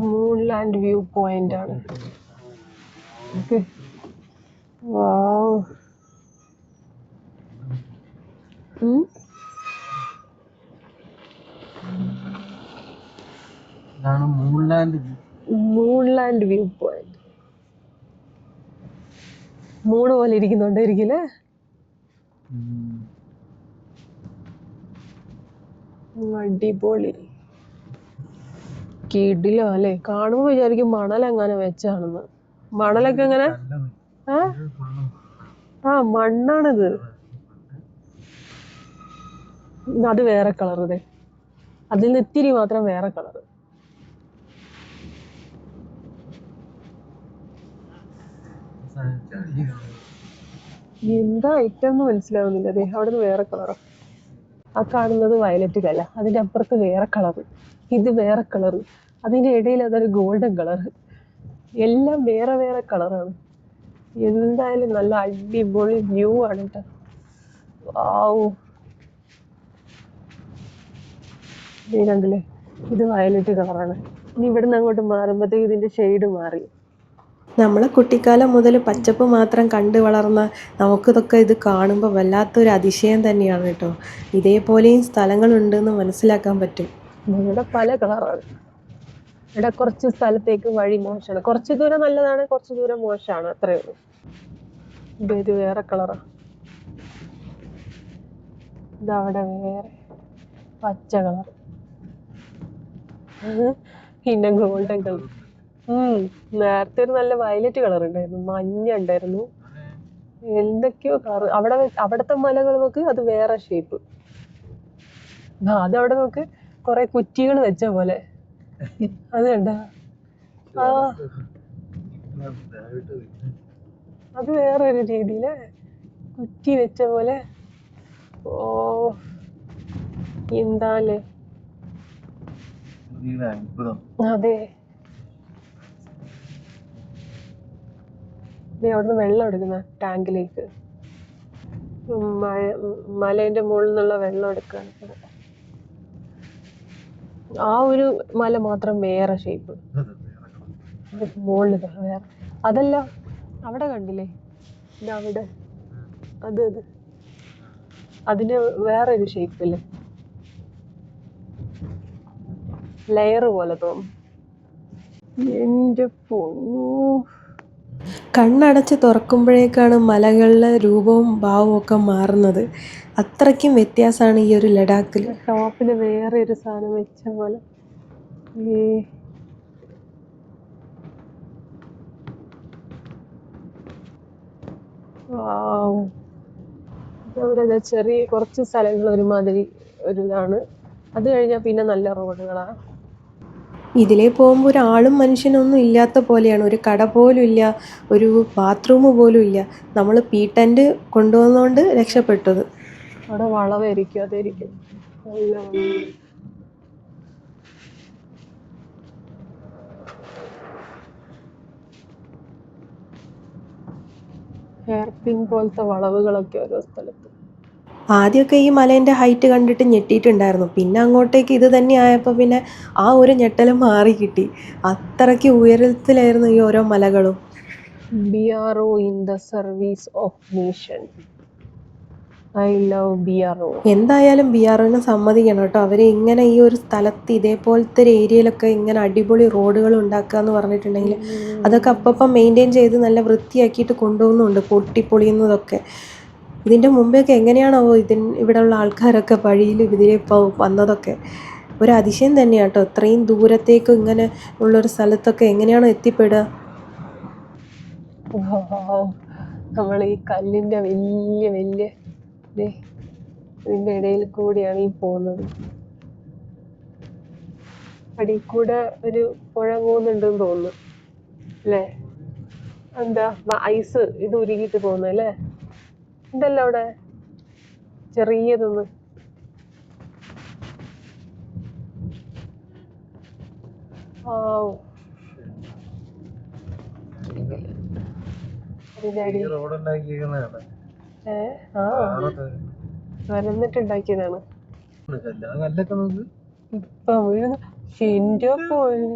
മൂൺലാൻഡ് വ്യൂ പോയിന്റ് ആണ്. ഓക്കെ. വാവ്. ഇതാണ് മൂൺലാൻഡ്. മൂൺലാൻഡ് വ്യൂ പോയിന്റ്. മൂണ് പോലെ ഇരിക്കുന്നുണ്ടായിരിക്കില്ലേ? അടിപൊളി. കിടിലോ അല്ലേ? കാണുമ്പോ വിചാരിക്കും മണലെങ്ങനെ വെച്ചാണെന്ന്. മണലൊക്കെ എങ്ങനെ? ആ മണ്ണാണിത്. അത് വേറെ കളർ. ഇതേ അതിൽ നിന്ന് ഇത്തിരി മാത്രം വേറെ കളർ. എന്താ ഐറ്റം എന്ന് മനസ്സിലാവുന്നില്ല. അതെ അവിടെ നിന്ന് വേറെ കളറാ. ആ കാണുന്നത് വയലറ്റ് കല, അതിന്റെ അപ്പുറത്ത് വേറെ കളർ, ഇത് വേറെ കളർ, അതിന്റെ ഇടയിൽ അതൊരു ഗോൾഡൻ കളർ. എല്ലാം വേറെ വേറെ കളറാണ്. എന്തായാലും നല്ല അടിപൊളി വ്യൂ ആണ് കേട്ടോ. വാവ്. കണ്ടില്ലേ, ഇത് വയലറ്റ് കളറാണ്. ഇനി ഇവിടുന്ന് അങ്ങോട്ട് മാറുമ്പോഴത്തേക്ക് ഇതിന്റെ ഷെയ്ഡ് മാറി. നമ്മളെ കുട്ടിക്കാലം മുതൽ പച്ചപ്പ് മാത്രം കണ്ടു വളർന്ന നമുക്കിതൊക്കെ ഇത് കാണുമ്പോൾ വല്ലാത്തൊരു അതിശയം തന്നെയാണ് കേട്ടോ. ഇതേപോലെയും സ്ഥലങ്ങളുണ്ടെന്ന് മനസ്സിലാക്കാൻ പറ്റും. ഇവിടെ പല കളറാണ്. ഇവിടെ കുറച്ച് സ്ഥലത്തേക്ക് വഴി മോശമാണ്, കുറച്ച് ദൂരം നല്ലതാണ്, കുറച്ച് ദൂരം മോശമാണ്, അത്രേ ഉള്ളൂ. ഇത് വേറെ കളറാ. ഇതവിടെ വേറെ പച്ച കളർ, പിന്നെ ഗോൾഡൻ കളർ. നേരത്തെ ഒരു നല്ല വയലറ്റ് കളർ ഉണ്ടായിരുന്നു, മഞ്ഞ ഉണ്ടായിരുന്നു, എന്തൊക്കെയോ കളർ. അവിടത്തെ മലകൾ നോക്ക്, അത് വേറെ ഷേപ്പ്. അതവിടെ നോക്ക്, കൊറേ കുറ്റികൾ വെച്ച പോലെ. അത് കണ്ട? ആ അത് വേറൊരു രീതിയില് കുറ്റി വെച്ച പോലെ. ഓ എന്താല്ലേ. അതെ. അവിടുന്ന് വെള്ളം എടുക്കുന്ന ടാങ്കിലേക്ക്, മലേന്റെ മുകളിൽ നിന്നുള്ള വെള്ളം എടുക്കാണ്. ആ ഒരു മല മാത്രം വേറെ ഷേപ്പ്, മുകളിൽ വേറെ. അതല്ല, അവിടെ കണ്ടില്ലേ, അവിടെ അത് അതിന് വേറൊരു ഷേപ്പില്ലേ, ലെയർ പോലെ തോന്നും. എന്റെ പൊന്നൂ. കണ്ണടച്ച് തുറക്കുമ്പോഴേക്കാണ് മലകളിലെ രൂപവും ഭാവവും ഒക്കെ മാറുന്നത്. അത്രയ്ക്കും വ്യത്യാസമാണ് ഈ ഒരു ലഡാക്കിൽ. ടോപ്പിൽ വേറെ ഒരു സാധനം വെച്ച പോലെ. അവിടെ ചെറിയ കുറച്ച് സ്ഥലങ്ങൾ ഒരുമാതിരി ഒരു ഇതാണ്. അത് കഴിഞ്ഞാൽ പിന്നെ നല്ല റോഡുകളാണ്. ഇതിലേ പോകുമ്പോൾ ഒരാളും മനുഷ്യനൊന്നും ഇല്ലാത്ത പോലെയാണ്. ഒരു കട പോലും ഇല്ല, ഒരു ബാത്റൂം പോലും ഇല്ല. നമ്മൾ പീ ടെൻ്റ് കൊണ്ടുവന്നുകൊണ്ട് രക്ഷപ്പെട്ടത്. അവിടെ വളവായിരിക്കും, അതായിരിക്കും. ഹെയർ പിൻ പോലത്തെ വളവുകളൊക്കെ ഓരോ സ്ഥലത്ത്. ആദ്യമൊക്കെ ഈ മലേൻ്റെ ഹൈറ്റ് കണ്ടിട്ട് ഞെട്ടിയിട്ടുണ്ടായിരുന്നു. പിന്നെ അങ്ങോട്ടേക്ക് ഇത് തന്നെ ആയപ്പോൾ പിന്നെ ആ ഒരു ഞെട്ടലും മാറി കിട്ടി. അത്രയ്ക്ക് ഉയരത്തിലായിരുന്നു ഈ ഓരോ മലകളും. BRO in the service of nation. I love BRO. എന്തായാലും BROന് സമ്മതിക്കണം കേട്ടോ. അവർ ഇങ്ങനെ ഈ ഒരു സ്ഥലത്ത് ഇതേപോലത്തെ ഒരു ഏരിയയിലൊക്കെ ഇങ്ങനെ അടിപൊളി റോഡുകൾ ഉണ്ടാക്കുക എന്ന് പറഞ്ഞിട്ടുണ്ടെങ്കിൽ അതൊക്കെ അപ്പം മെയിൻറ്റെയിൻ ചെയ്ത് നല്ല വൃത്തിയാക്കിയിട്ട് കൊണ്ടുപോകുന്നുണ്ട്, പൊട്ടിപ്പൊളിയുന്നതൊക്കെ. ഇതിൻ്റെ മുമ്പെയൊക്കെ എങ്ങനെയാണോ ഇവിടെയുള്ള ആൾക്കാരൊക്കെ വഴിയിൽ ഇതിലെ വന്നതൊക്കെ. ഒരു അതിശയം തന്നെയാണ് കേട്ടോ. ഇത്രയും ദൂരത്തേക്ക് ഇങ്ങനെ ഉള്ളൊരു സ്ഥലത്തൊക്കെ എങ്ങനെയാണോ എത്തിപ്പെടുക. നമ്മൾ ഈ കല്ലിൻ്റെ വലിയ വലിയ ഇതിൻ്റെ ഇടയിൽ കൂടിയാണ് ഈ പോകുന്നത്. അടിയിൽ കൂടെ ഒരു പുഴ പോകുന്നുണ്ടെന്ന് തോന്നുന്നു അല്ലേ? എന്താ ഐസ് ഇത് ഉരുകിയിട്ട് പോകുന്നത് അല്ലേ? ഉണ്ടല്ലോ അവിടെ ചെറിയതൊന്ന്. വരന്നിട്ടുണ്ടാക്കിയതാണ്. ഇപ്പൊ വീഴുന്ന എന്റെ പോലെ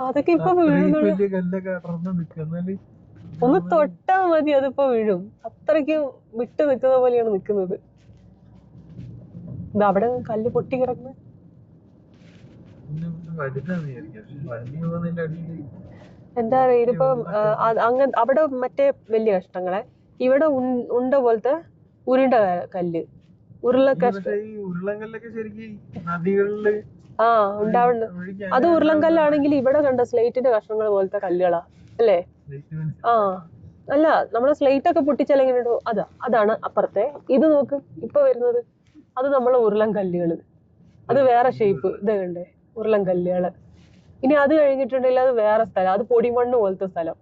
അതൊക്കെ ഇപ്പൊ അത്രയും വീഴുന്നുള്ള വലിയ കല്ലൊക്കെ അടർന്ന് നിക്കുന്നാല് ഒന്ന് തൊട്ടാ മതി അതിപ്പോ വീഴും. അത്രയ്ക്ക് വിട്ട് നിൽക്കുന്ന പോലെയാണ് നിക്കുന്നത്. ഇത് അവിടെ കല്ല് പൊട്ടി കിടക്കുന്നത്. വലുതാന്ന് വിചാരിക്കാം. വലിയ പോകുന്നതിന്റെ അടിയിൽ എന്താ പറയാ ഇതിപ്പോ അങ്ങ് അവിടെ മറ്റേ വലിയ കഷ്ണങ്ങളെ, ഇവിടെ ഉണ്ട പോലത്തെ ഉരുണ്ട കല്ല്, ഉരുള പക്ഷേ ഈ ഉരുളങ്കല്ലൊക്കെ ശരിക്കും നദികളില് ആ ഉണ്ടാവുന്നുണ്ട്. അത് ഉരുളൻകല്ലാണെങ്കിൽ ഇവിടെ കണ്ട സ്ലേറ്റിന്റെ കഷ്ണങ്ങൾ പോലത്തെ കല്ലുകളാ അല്ലേ? ആ അല്ല, നമ്മളെ സ്ലേറ്റ് ഒക്കെ പൊട്ടിച്ചാലെങ്ങനെ അതാണ് അപ്പുറത്തെ. ഇത് നോക്ക് ഇപ്പൊ വരുന്നത്, അത് നമ്മളെ ഉരുളൻ കല്ലുകള്. അത് വേറെ ഷേപ്പ്, ഇത് കണ്ടേ ഉരുളൻ കല്ലുകള്. ഇനി അത് കഴിഞ്ഞിട്ടുണ്ടെങ്കിൽ അത് വേറെ സ്ഥലം, അത് പൊടിമണ്ണ് പോലത്തെ സ്ഥലം.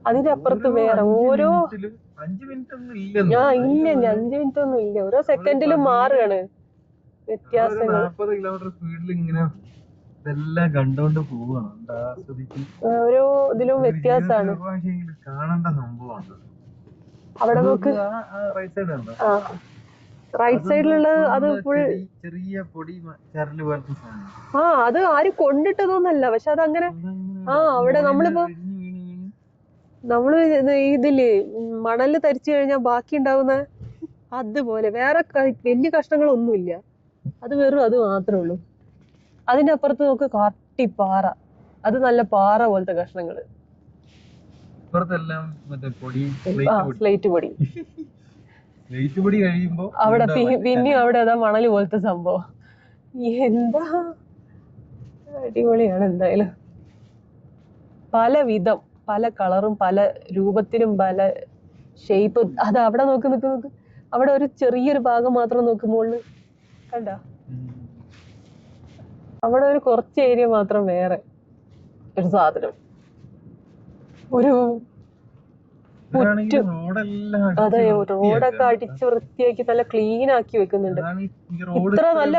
അതിന്റെ അപ്പുറത്ത് വേറെ ഓരോ 5 മിനിറ്റ് ഒന്നും ഇല്ല 5 മിനിറ്റ് ഒന്നും ഇല്ല, ഓരോ സെക്കൻഡിലും മാറുകയാണ് വ്യത്യാസങ്ങൾ. 40 കിലോമീറ്റർ സ്പീഡിൽ ഇങ്ങനെ ഇതെല്ലാം കണ്ടോണ്ട് പോവാണ്. ഓരോ ഇതിലും വ്യത്യാസമാണ്. കാണേണ്ട സംഭവമാണ്. അവിടെ നോക്ക്, ആ റൈറ്റ് സൈഡിലുള്ള അത് ഫുൾ ചെറിയ പൊടി ചരല് പോലത്തെ സാധനം. ആ അത് ആരും കൊണ്ടിട്ടതൊന്നല്ല, പക്ഷെ അതങ്ങനെ അവിടെ നമ്മളിപ്പോ ഇതില് മണല് തരിച്ചു കഴിഞ്ഞാൽ ബാക്കി ഉണ്ടാവുന്ന അതുപോലെ വേറെ വലിയ കഷ്ണങ്ങളൊന്നുമില്ല. അത് വെറും അത് മാത്രമേ ഉള്ളൂ. അതിന്റെ അപ്പുറത്ത് നോക്ക് കാട്ടിപ്പാറ, അത് നല്ല പാറ പോലത്തെ കഷ്ണങ്ങള്. സ്ലേറ്റ് പൊടി കഴിയുമ്പോ അവിടെ പിന്നെയും അവിടെ അതാ മണല് പോലത്തെ സംഭവം. എന്താ അടിപൊളിയാണ് എന്തായാലും. പല വിധം, പല കളറും പല രൂപത്തിലും പല ഷേപ്പ്. അത് അവിടെ നോക്ക് അവിടെ ഒരു ചെറിയൊരു ഭാഗം മാത്രം നോക്ക് മുകളില് കണ്ട, അവിടെ ഒരു കുറച്ച് ഏരിയ മാത്രം വേറെ ഒരു സാധനം, ഒരു അതെ റോഡൊക്കെ അടിച്ച് വൃത്തിയാക്കി നല്ല ക്ലീൻ ആക്കി വെക്കുന്നുണ്ട്. ഇത്ര നല്ല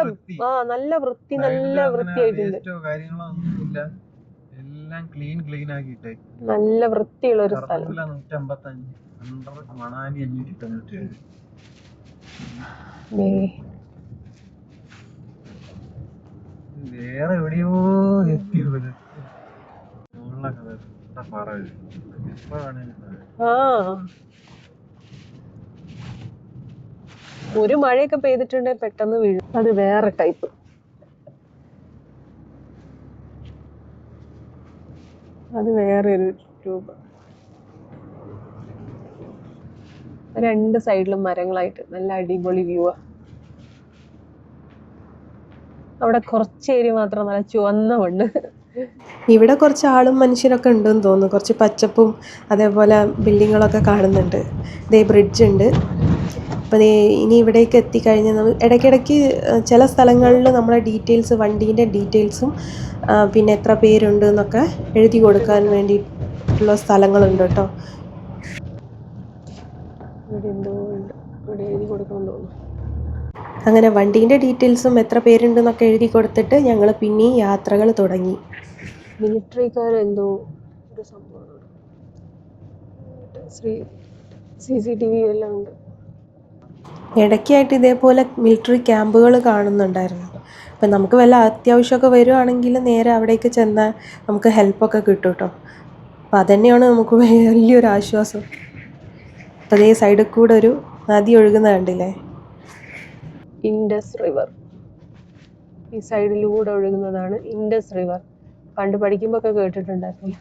നല്ല വൃത്തിയായിട്ടുണ്ട്. നല്ല വൃത്തിയുള്ള ഒരു സ്ഥലം. വേറെ എവിടെയോ ഒരു മഴയൊക്കെ പെയ്തിട്ടുണ്ടെങ്കിൽ പെട്ടെന്ന് വീഴും. അത് വേറെ ടൈപ്പ്. അത് വേറെ ഒരു രൂപം. രണ്ട് സൈഡിലും മരങ്ങളായിട്ട് നല്ല അടിപൊളി വ്യൂ ആ. അവിടെ കുറച്ച് ഏരിയ മാത്രം നല്ല ചുവന്ന മണ്ണ്. ഇവിടെ കുറച്ച് ആളും മനുഷ്യരൊക്കെ ഉണ്ടെന്ന് തോന്നുന്നു. കുറച്ച് പച്ചപ്പും അതേപോലെ ബിൽഡിങ്ങുകളൊക്കെ കാണുന്നുണ്ട്. ദേ ബ്രിഡ്ജ് ഉണ്ട്. അപ്പോൾ ഇനി ഇവിടേക്ക് എത്തിക്കഴിഞ്ഞാൽ നമ്മൾ ഇടയ്ക്കിടയ്ക്ക് ചില സ്ഥലങ്ങളിൽ നമ്മളെ ഡീറ്റെയിൽസ്, വണ്ടീൻ്റെ ഡീറ്റെയിൽസും പിന്നെ എത്ര പേരുണ്ട് എന്നൊക്കെ എഴുതി കൊടുക്കാൻ വേണ്ടിയിട്ടുള്ള സ്ഥലങ്ങളുണ്ട് കേട്ടോ. അങ്ങനെ വണ്ടീൻ്റെ ഡീറ്റെയിൽസും എത്ര പേരുണ്ടെന്നൊക്കെ എഴുതി കൊടുത്തിട്ട് ഞങ്ങൾ പിന്നെ യാത്രകൾ തുടങ്ങി. മിലിറ്ററിക്കാരെന്തോ ഒരു സംഭവം, CCTV എല്ലാം ഉണ്ട്. ഇടയ്ക്കായിട്ട് ഇതേപോലെ മിലിറ്ററി ക്യാമ്പുകൾ കാണുന്നുണ്ടായിരുന്നു. അപ്പം നമുക്ക് വല്ല അത്യാവശ്യമൊക്കെ വരുവാണെങ്കിൽ നേരെ അവിടേക്ക് ചെന്നാൽ നമുക്ക് ഹെൽപ്പൊക്കെ കിട്ടും കേട്ടോ. അപ്പം അതുതന്നെയാണ് നമുക്ക് വലിയൊരു ആശ്വാസം. അപ്പം അതേ സൈഡിൽ കൂടെ ഒരു നദി ഒഴുകുന്ന കണ്ടില്ലേ, ഇൻഡസ് റിവർ. ഈ സൈഡിലൂടെ ഒഴുകുന്നതാണ് ഇൻഡസ് റിവർ. പണ്ട് പഠിക്കുമ്പോൾ ഒക്കെ കേട്ടിട്ടുണ്ടായിരുന്നു.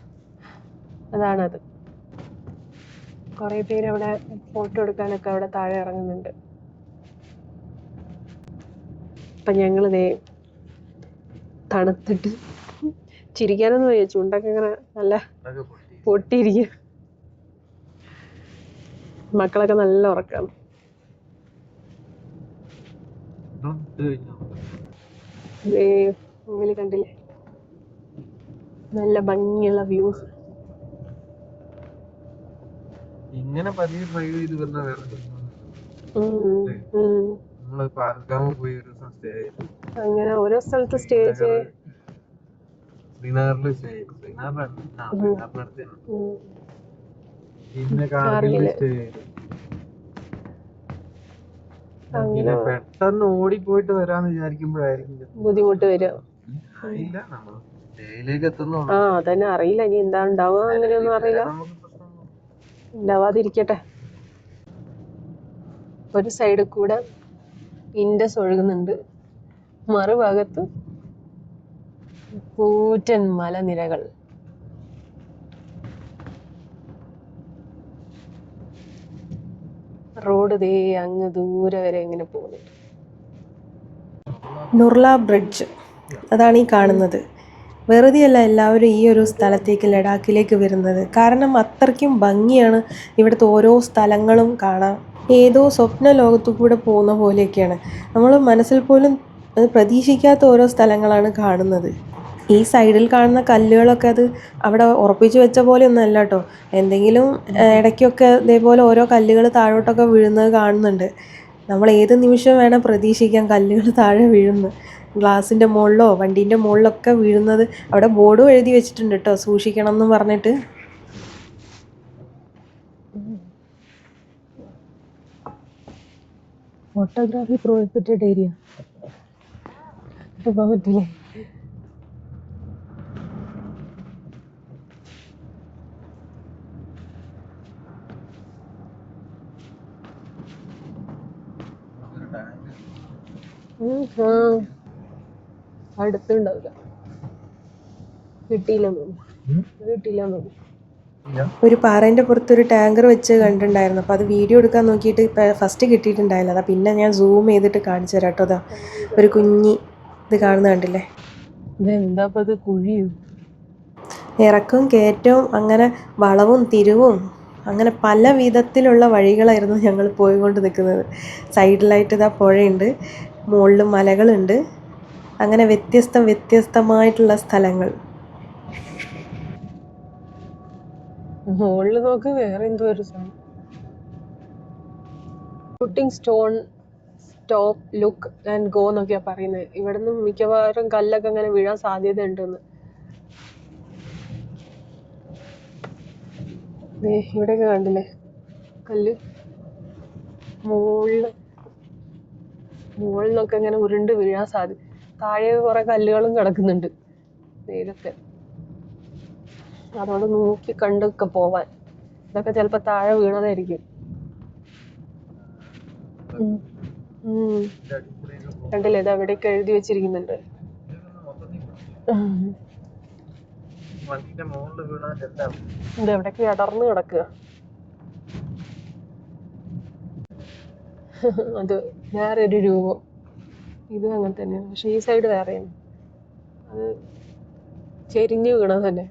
അതാണത്. കുറേ പേര് അവിടെ ഫോട്ടോ എടുക്കാനൊക്കെ അവിടെ താഴെ ഇറങ്ങുന്നുണ്ട്. അപ്പം ഞങ്ങൾ തണുത്തിട്ട് ചിരിക്കാനൊന്നും വയ്യ, ചുണ്ടൊക്കെ ഇങ്ങനെ നല്ല പൊട്ടിയിരിക്കും. മക്കളൊക്കെ നല്ല ഉറക്കാണ്. മുമ്പിൽ കണ്ടില്ലേ നല്ല ഭംഗിയുള്ള വ്യൂസ്. ഇങ്ങനെ പതിയെ ഡ്രൈവ് ചെയ്ത് വരുന്ന വേറെ അങ്ങനെ ഓരോ സ്ഥലത്ത് സ്റ്റേ ചെയ്ത് പിന്നെ കാർഗിൽ സ്റ്റേ ചെയ്തു. പിന്നെ പെട്ടെന്ന് ഓടിപ്പോയിട്ട് വരാന്ന് വിചാരിക്കുമ്പോഴായിരിക്കും ബുദ്ധിമുട്ട് വരിക. ഡൽഹിയിലേക്ക് എത്തുന്നുള്ളൂ. ആ അതന്നെ അറിയില്ല ഇനി എന്താ ഉണ്ടാവുക അങ്ങനെയൊന്നും അറിയില്ല. നമുക്ക് പ്രശ്നമൊന്നും ഉണ്ടാവാതിരിക്കട്ടെ. ഒരു സൈഡിൽ കൂടെ ഇൻഡസ് ഒഴുകുന്നുണ്ട്, മറുഭാഗത്ത് കൂറ്റൻ മലനിരകൾ. റോഡ് ദേ അങ്ങ് ദൂരെ വരെ ഇങ്ങനെ പോകുന്നുണ്ട്. നുർല ബ്രിഡ്ജ് അതാണ് ഈ കാണുന്നത്. വെറുതെയല്ല എല്ലാവരും ഈ ഒരു സ്ഥലത്തേക്ക് ലഡാക്കിലേക്ക് വരുന്നത്. കാരണം അത്രയ്ക്കും ഭംഗിയാണ് ഇവിടുത്തെ ഓരോ സ്ഥലങ്ങളും കാണാൻ. ഏതോ സ്വപ്ന ലോകത്തു കൂടെ പോകുന്ന പോലെയൊക്കെയാണ്. നമ്മൾ മനസ്സിൽ പോലും പ്രതീക്ഷിക്കാത്ത ഓരോ സ്ഥലങ്ങളാണ് കാണുന്നത്. ഈ സൈഡിൽ കാണുന്ന കല്ലുകളൊക്കെ അത് അവിടെ ഉറപ്പിച്ച് വെച്ച പോലെയൊന്നും അല്ല കേട്ടോ. എന്തെങ്കിലും ഇടയ്ക്കൊക്കെ ഇതേപോലെ ഓരോ കല്ലുകൾ താഴോട്ടൊക്കെ വീഴുന്നത് കാണുന്നുണ്ട്. നമ്മൾ ഏത് നിമിഷം വേണം പ്രതീക്ഷിക്കാം കല്ലുകൾ താഴെ വീഴുന്നു. ഗ്ലാസിൻ്റെ മുകളിലോ വണ്ടീൻ്റെ മുകളിലൊക്കെ വീഴുന്നത്. അവിടെ ബോർഡും എഴുതി വെച്ചിട്ടുണ്ട് കേട്ടോ, സൂക്ഷിക്കണം എന്ന് പറഞ്ഞിട്ട്. ഫോട്ടോഗ്രാഫി പ്രോഹിബിറ്റഡ് ഏരിയ പോകാൻ പറ്റില്ലേ? അടുത്തുണ്ടാവില്ല, കിട്ടിയില്ലെന്ന് തോന്നുന്നു. ഒരു പാറേൻ്റെ പുറത്തൊരു ടാങ്കർ വെച്ച് കണ്ടിട്ടുണ്ടായിരുന്നു. അപ്പോൾ അത് വീഡിയോ എടുക്കാൻ നോക്കിയിട്ട് ഫസ്റ്റ് കിട്ടിയിട്ടുണ്ടായില്ല. അതാ പിന്നെ ഞാൻ സൂം ചെയ്തിട്ട് കാണിച്ചു തരാം കേട്ടോ. അതാ ഒരു കുഞ്ഞി ഇത് കാണുന്ന കണ്ടില്ലേ? ഇതെന്താ ഇത് കുഴിയും ഇറക്കവും കയറ്റവും അങ്ങനെ വളവും തിരിവും അങ്ങനെ പല വിധത്തിലുള്ള വഴികളായിരുന്നു ഞങ്ങൾ പോയിക്കൊണ്ട് നിൽക്കുന്നത്. സൈഡിലായിട്ട് ഇതാ പുഴയുണ്ട്, മുകളിൽ മലകളുണ്ട്, അങ്ങനെ വ്യത്യസ്തമായിട്ടുള്ള സ്ഥലങ്ങൾ. മുകളിൽ നോക്ക്, വേറെ എന്തോ ഒരു സാധനം. Shooting stone stop look and go എന്നൊക്കെയാ പറയുന്നത്. ഇവിടെ നിന്ന് മിക്കവാറും കല്ലൊക്കെ അങ്ങനെ വീഴാൻ സാധ്യത ഉണ്ടെന്ന്. ഇവിടെയൊക്കെ കണ്ടില്ലേ കല്ല്? മുകളിൽ നിന്നൊക്കെ ഇങ്ങനെ ഉരുണ്ട് വീഴാൻ സാധ്യത. താഴെ കുറെ കല്ലുകളും കിടക്കുന്നുണ്ട് ഇതൊക്കെ. അതോടെ നോക്കി കണ്ടൊക്കെ പോവാൻ. ഇതൊക്കെ ചിലപ്പോ താഴെ വീണതായിരിക്കും. കണ്ടില്ലേ, ഇത് അവിടെയൊക്കെ എഴുതി വെച്ചിരിക്കുന്നുണ്ട്. ഇത് എവിടേക്ക് അടർന്നു കിടക്കുക. അത് വേറൊരു രൂപം. ഇത് അങ്ങനെ തന്നെയാണ്, പക്ഷെ ഈ സൈഡ് വേറെയാണ്. അത് ചെരിഞ്ഞു വീണത് തന്നെ.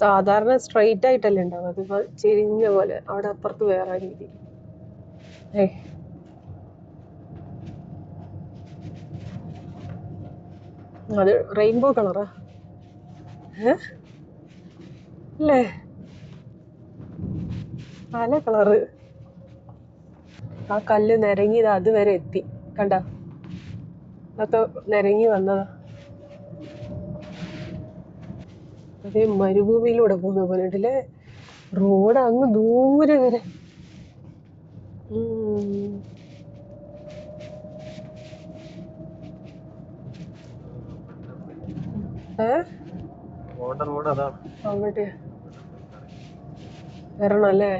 സാധാരണ സ്ട്രെയിറ്റ് ആയിട്ടല്ലേ ഉണ്ടാവും, അതിപ്പോ ചെരിഞ്ഞ പോലെ. അവിടെ അപ്പുറത്ത് വേറെ രീതി. അത് റെയിൻബോ കളറാ അല്ലേ? പല കളറ്. ആ കല്ല് നിരങ്ങിയത് അതുവരെ എത്തി. കണ്ട, അതൊക്കെ നിരങ്ങി വന്നതാ. അതേ മരുഭൂമിയിലൂടെ പോകുന്ന പോലെ ഉണ്ടല്ലേ റോഡ്, അങ്ങ് ദൂരെ വരെ. അവിടെ വരണം അല്ലേ?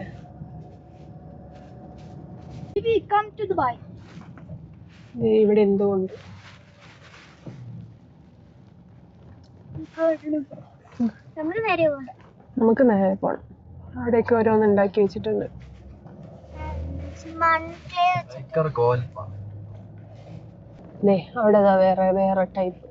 ഇവിടെ എന്തോ ഉണ്ട്. നമുക്ക് നേരെ പോണം. അവിടെയൊക്കെ ഓരോന്ന് ഉണ്ടാക്കി വെച്ചിട്ടുണ്ട്. അവിടെ വേറെ വേറെ ടൈപ്പ്.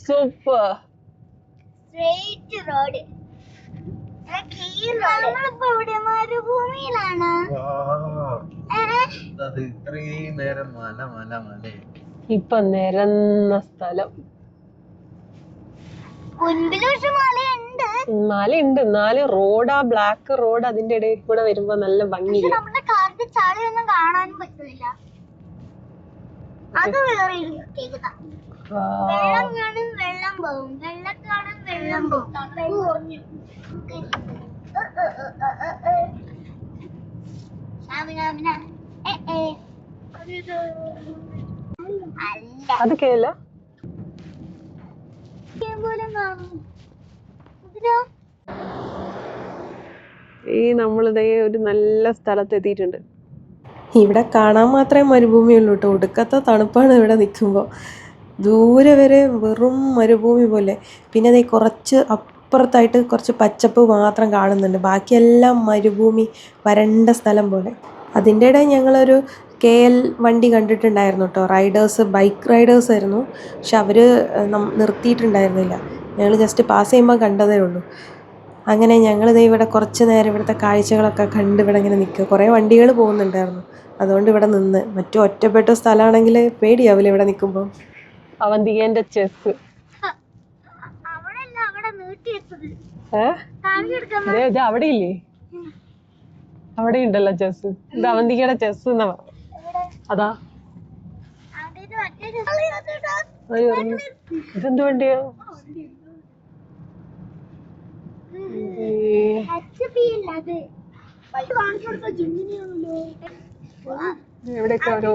സൂപ്പർ. ഇപ്പൊ നിരന്ന സ്ഥലം. മലയുണ്ട്, എന്നാലും റോഡ്, ആ ബ്ലാക്ക് റോഡ് അതിന്റെ ഇടയിൽ കൂടെ വരുമ്പോ നല്ല ഭംഗിയില്ല. അത് വേറെ ഒരു പ്രത്യേകത. വെള്ളം കാണും വെള്ളം പോകും, വെള്ളം കാണും വെള്ളം പോകും. അത് കേല നമ്മളിതേ ഒരു നല്ല സ്ഥലത്ത് എത്തിയിട്ടുണ്ട്. ഇവിടെ കാണാൻ മാത്രമേ മരുഭൂമിയുള്ളൂ കേട്ടോ. ഒടുക്കത്തെ തണുപ്പാണ് ഇവിടെ നിൽക്കുമ്പോൾ. ദൂരെ വരെ വെറും മരുഭൂമി പോലെ. പിന്നെ അതേ കുറച്ച് അപ്പുറത്തായിട്ട് കുറച്ച് പച്ചപ്പ് മാത്രം കാണുന്നുണ്ട്. ബാക്കിയെല്ലാം മരുഭൂമി, വരണ്ട സ്ഥലം പോലെ. അതിൻ്റെ ഇടയിൽ ഞങ്ങളൊരു KL വണ്ടി കണ്ടിട്ടുണ്ടായിരുന്നു കേട്ടോ. റൈഡേഴ്സ്, ബൈക്ക് റൈഡേഴ്സ് ആയിരുന്നു. പക്ഷെ അവർ നിർത്തിയിട്ടുണ്ടായിരുന്നില്ല. ഞങ്ങൾ ജസ്റ്റ് പാസ് ചെയ്യുമ്പോൾ കണ്ടതേ ഉള്ളൂ. അങ്ങനെ ഞങ്ങളിതേ ഇവിടെ കുറച്ച് നേരം ഇവിടുത്തെ കാഴ്ചകളൊക്കെ കണ്ട് ഇവിടെ ഇങ്ങനെ നിൽക്കുക. കുറേ വണ്ടികൾ പോകുന്നുണ്ടായിരുന്നു. അതുകൊണ്ട് ഇവിടെ നിന്ന്. മറ്റു ഒറ്റപ്പെട്ട സ്ഥലമാണെങ്കിൽ പേടിയാവില്ല ഇവിടെ നിൽക്കുമ്പോൾ. അവന്തികേന്റെ ചെസ് അവിടെ ഇല്ലേ? അവിടെ ഉണ്ടല്ലോ ചെസ്. ഇത് അവന്തികയുടെ ചെസ് എന്നാ പറഞ്ഞു. അതാ ഇതെന്ത് വണ്ടിയോ? എവിടെയൊക്കെ ഓരോ